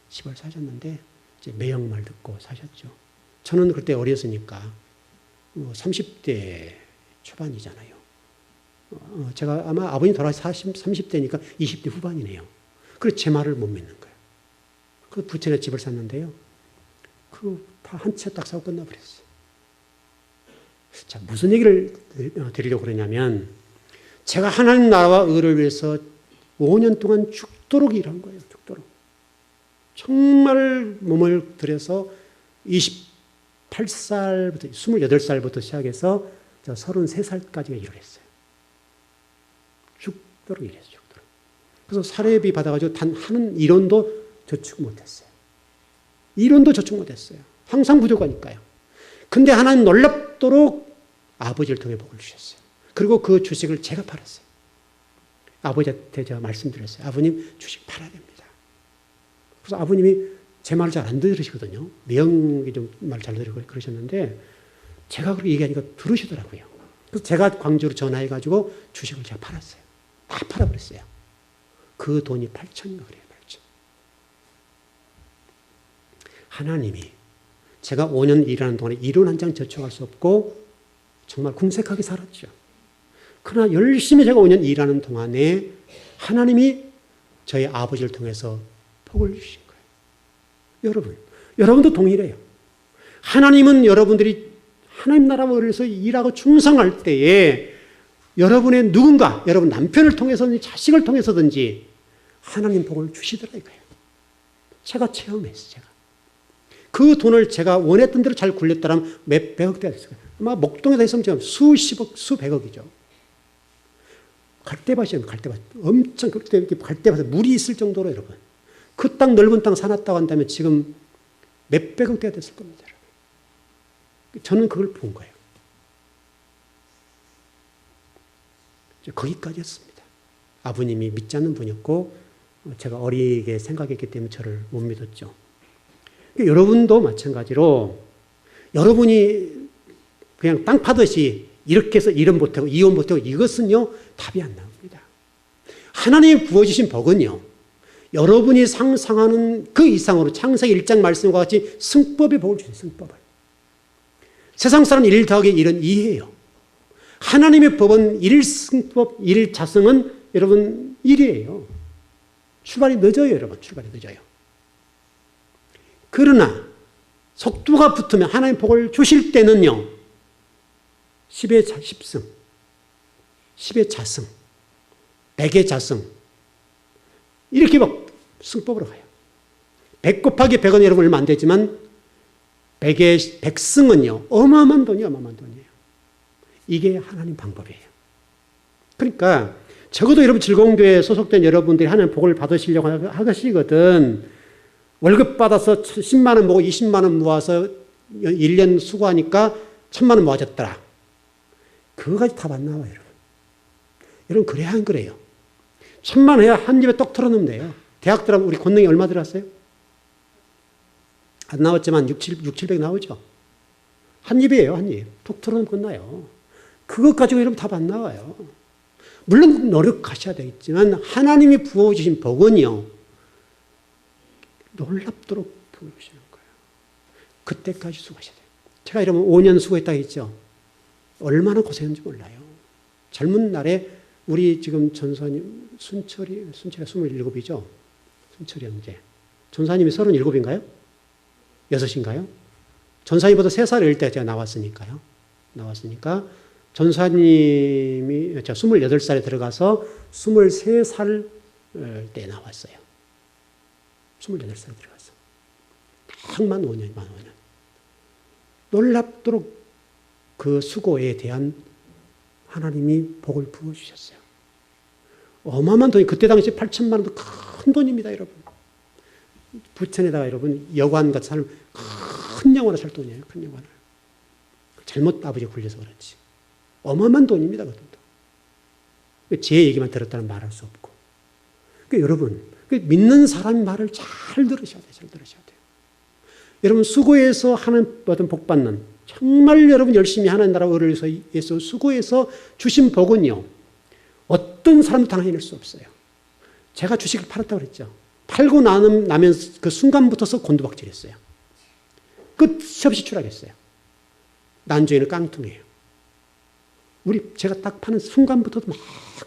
집을 사셨는데 이제 매형말 듣고 사셨죠. 저는 그때 어렸으니까 30대 초반이잖아요. 제가 아마 아버님 돌아가서 30대니까 20대 후반이네요. 그래서 제 말을 못 믿는 거예요. 그 부천에 집을 샀는데요. 그 다 한 채 딱 사고 끝나버렸어요. 자, 무슨 얘기를 드리려고 그러냐면 제가 하나님 나라와 의를 위해서 5년 동안 죽도록 일한 거예요. 죽도록. 정말 몸을 들여서 28살부터 28살부터 시작해서 33살까지가 일을 했어요. 죽도록 일했어요. 죽도록. 그래서 사례비 받아가지고 단 한 1원도 저축 못했어요. 1원도 저축 못했어요. 항상 부족하니까요. 근데 하나님 놀랍도록 아버지를 통해 복을 주셨어요. 그리고 그 주식을 제가 팔았어요. 아버지한테 제가 말씀드렸어요. 아버님 주식 팔아야 됩니다. 그래서 아버님이 제 말을 잘 안 들으시거든요. 매형이 좀 말 잘 들으고 그러셨는데 제가 그렇게 얘기하니까 들으시더라고요. 그래서 제가 광주로 전화해가지고 주식을 제가 팔았어요. 다 팔아버렸어요. 그 돈이 8천인가 그래요. 8천. 하나님이 제가 5년 일하는 동안에 1원 한 장 저축할 수 없고 정말 궁색하게 살았죠. 그러나 열심히 제가 5년 일하는 동안에 하나님이 저희 아버지를 통해서 복을 주신 거예요. 여러분도 동일해요. 하나님은 여러분들이 하나님 나라를 위해서 일하고 충성할 때에 여러분의 누군가, 여러분 남편을 통해서든지 자식을 통해서든지 하나님 복을 주시더라 이거예요. 제가 체험했어요. 제가. 그 돈을 제가 원했던 대로 잘 굴렸다면 몇 백억 대가 됐을 거예요. 아마 목동에다 했으면 지금 수십억, 수백억이죠. 갈대밭이에요. 갈대밭. 엄청 그때 이렇게 갈대밭에 물이 있을 정도로 여러분. 그 땅 넓은 땅 사놨다고 한다면 지금 몇백억 대가 됐을 겁니다. 여러분. 저는 그걸 본 거예요. 거기까지였습니다. 아버님이 믿지 않는 분이었고 제가 어리게 생각했기 때문에 저를 못 믿었죠. 여러분도 마찬가지로 여러분이 그냥 땅 파듯이 이렇게 해서 이혼 못하고 이혼 못하고 이것은요 답이 안 나옵니다. 하나님이 부어주신 복은요 여러분이 상상하는 그 이상으로 창세기 1장 말씀과 같이 승법의 복을 주세요. 승법을. 세상 사람 1 더하기 1은 2예요. 하나님의 법은 1승법 1자승은 여러분 1이에요. 출발이 늦어요. 여러분 출발이 늦어요. 그러나 속도가 붙으면 하나님 복을 주실 때는요 10의 10승 10의 자승 100의 자승 이렇게 막 승법으로 가요. 100 곱하기 100은 여러분 얼마 안 되지만 100의 100승은요 어마어마한 돈이에요. 어마어마한 돈이에요. 이게 하나님 방법이에요. 그러니까 적어도 여러분 즐거운교회에 소속된 여러분들이 하나님 복을 받으시려고 하시거든 월급 받아서 10만 원 모고 20만 원 모아서 1년 수고하니까 1000만 원 모아졌더라. 그거까지 답 안 나와요. 여러분 그래야 안 그래요. 1000만 원 해야 한 입에 떡 털어놓으면 돼요. 대학 들어가면 우리 권능이 얼마 들어갔어요? 안 나왔지만 700 나오죠. 한 입이에요. 한 입. 톡 털어놓으면 끝나요. 그것 가지고 여러분 답 안 나와요. 물론 노력하셔야 되겠지만 하나님이 부어주신 복은요 놀랍도록 부어주시는 거예요. 그때까지 수고하셔야 돼요. 제가 여러분 5년 수고했다 했죠. 얼마나 고생했는지 몰라요. 젊은 날에 우리 지금 전사님 순철이가 27이죠. 순철이 형제. 전사님이 37인가요? 6인가요? 전사님보다 3살 어릴 때 제가 나왔으니까요. 나왔으니까 전사님이 제가 28살에 들어가서 23살 때 나왔어요. 28살에 들어가서. 딱 만 5년. 놀랍도록 그 수고에 대한 하나님이 복을 부어주셨어요. 어마어마한 돈이 그때 당시 8천만 원도 큰 돈입니다. 여러분. 부천에다가 여러분 여관같이 사는 큰 영화를 살 돈이에요. 큰 영화를. 잘못 아버지가 굴려서 그렇지. 어마어마한 돈입니다. 그 돈도. 제 얘기만 들었다는 말할 수 없고. 그러니까 여러분 믿는 사람의 말을 잘 들으셔야 돼요. 잘 들으셔야 돼요. 여러분 수고해서 하는 어떤 복 받는 정말 여러분 열심히 하는 나라를 위해서 수고해서 주신 복은요. 어떤 사람도 당해낼 수 없어요. 제가 주식을 팔았다고 그랬죠. 팔고 나면 그 순간부터서 곤두박질했어요. 끝이 없이 추락했어요. 난주에는 깡통이에요. 제가 딱 파는 순간부터도 막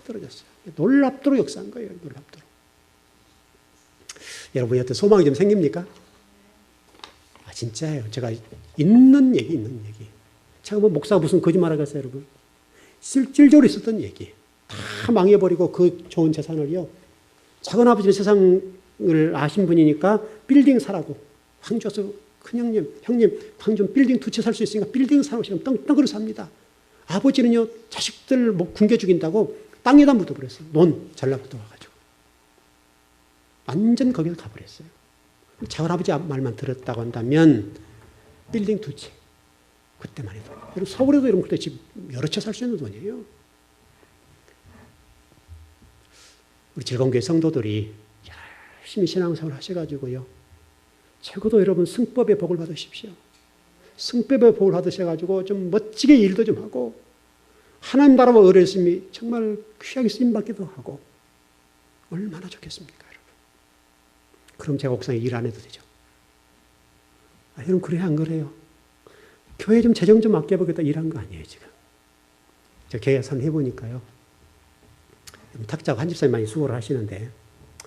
떨어졌어요. 놀랍도록 역사한 거예요. 놀랍도록. 여러분이 어떤 소망이 좀 생깁니까? 진짜예요. 제가 있는 얘기. 제가 뭐 목사가 무슨 거짓말 하겠어요, 여러분. 실질적으로 있었던 얘기. 다 망해버리고 그 좋은 재산을요. 작은아버지는 세상을 아신 분이니까 빌딩 사라고. 황주 와서 큰 형님, 황주 빌딩 2채 살 수 있으니까 빌딩 사라고 지금 떵떵으로 삽니다. 아버지는요, 자식들 뭐 굶겨 죽인다고 땅에다 묻어버렸어요. 논 잘라 묻어가지고. 완전 거기서 가버렸어요. 작은아버지 말만 들었다고 한다면 빌딩 2채. 그때만 해도. 여러분 서울에도 이런 그때 집 여러 채 살 수 있는 돈이에요. 우리 즐거운교회 성도들이 열심히 신앙생활 하셔가지고요. 최고도 여러분 승법의 복을 받으십시오. 승법의 복을 받으셔가지고 좀 멋지게 일도 좀 하고 하나님 나라와 의뢰심이 정말 귀하게 쓰임받기도 하고 얼마나 좋겠습니까, 여러분. 그럼 제가 옥상에 일 안 해도 되죠. 여러분 그래야 안 그래요? 교회 좀 재정 좀 아껴보겠다 일한 거 아니에요, 지금. 제가 계산 해보니까요. 탁자고 한 집사님 많이 수고를 하시는데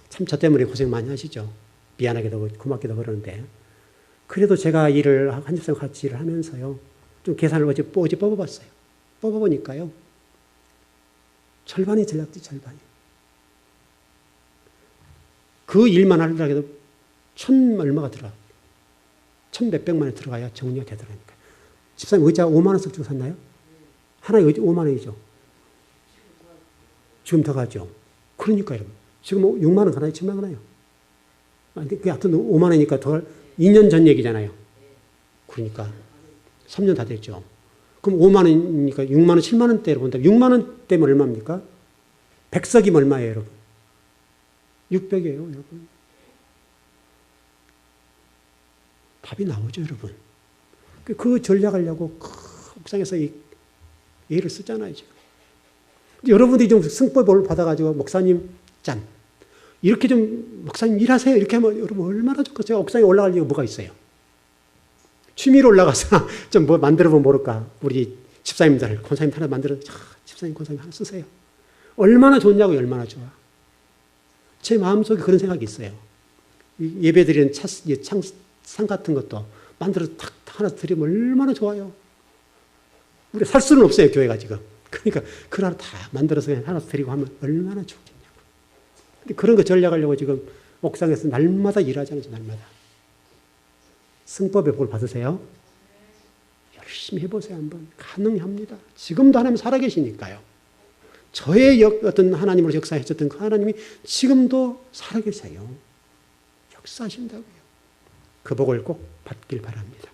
참 저 때문에 고생 많이 하시죠. 미안하게도 고맙기도 그러는데 그래도 제가 한 집사님 같이 일을 하면서요. 좀 계산을 어제 뽑아봤어요. 뽑아보니까요. 절반이 전략지 절반이. 그 일만 하더라도 얼마가 들어가. 1,몇백만 원이 들어가야 정리가 되더라니까요. 집사님 의자 5만 원씩 주고 샀나요? 하나에 의자 5만 원이죠. 지금 더 가죠. 그러니까 여러분. 지금 6만 원 가나요? 7만 원 가나요? 하여튼 5만 원이니까 더 2년 전 얘기잖아요. 그러니까 3년 다 됐죠. 그럼 5만 원이니까 6만 원, 7만 원대로 본다. 6만 원대면 얼마입니까? 100석이면 얼마예요, 여러분? 600이에요, 여러분. 답이 나오죠, 여러분. 그 전략하려고 옥상에서 이 예를 쓰잖아요, 지금. 여러분들이 좀 승법을 받아가지고, 목사님, 짠. 이렇게 좀, 목사님 일하세요. 이렇게 하면 여러분 얼마나 좋겠어요. 옥상에 올라갈 이유가 뭐가 있어요? 취미로 올라가서 좀 뭐 만들어보면 모를까. 우리 집사님들, 권사님 하나 만들어서, 집사님, 권사님 하나 쓰세요. 얼마나 좋냐고요, 얼마나 좋아. 제 마음속에 그런 생각이 있어요. 예배 드리는 상 같은 것도 만들어서 탁 하나 드리면 얼마나 좋아요. 우리 살 수는 없어요, 교회가 지금. 그러니까 그걸 하나 다 만들어서 그냥 하나 드리고 하면 얼마나 좋겠냐고. 근데 그런 거 전략하려고 지금 옥상에서 날마다 일하잖아요, 날마다. 승법의 복을 받으세요. 열심히 해보세요, 한번. 가능합니다. 지금도 하나님 살아계시니까요. 저의 어떤 하나님으로 역사하셨던 그 하나님이 지금도 살아계세요. 역사하신다고요. 그 복을 꼭 받길 바랍니다.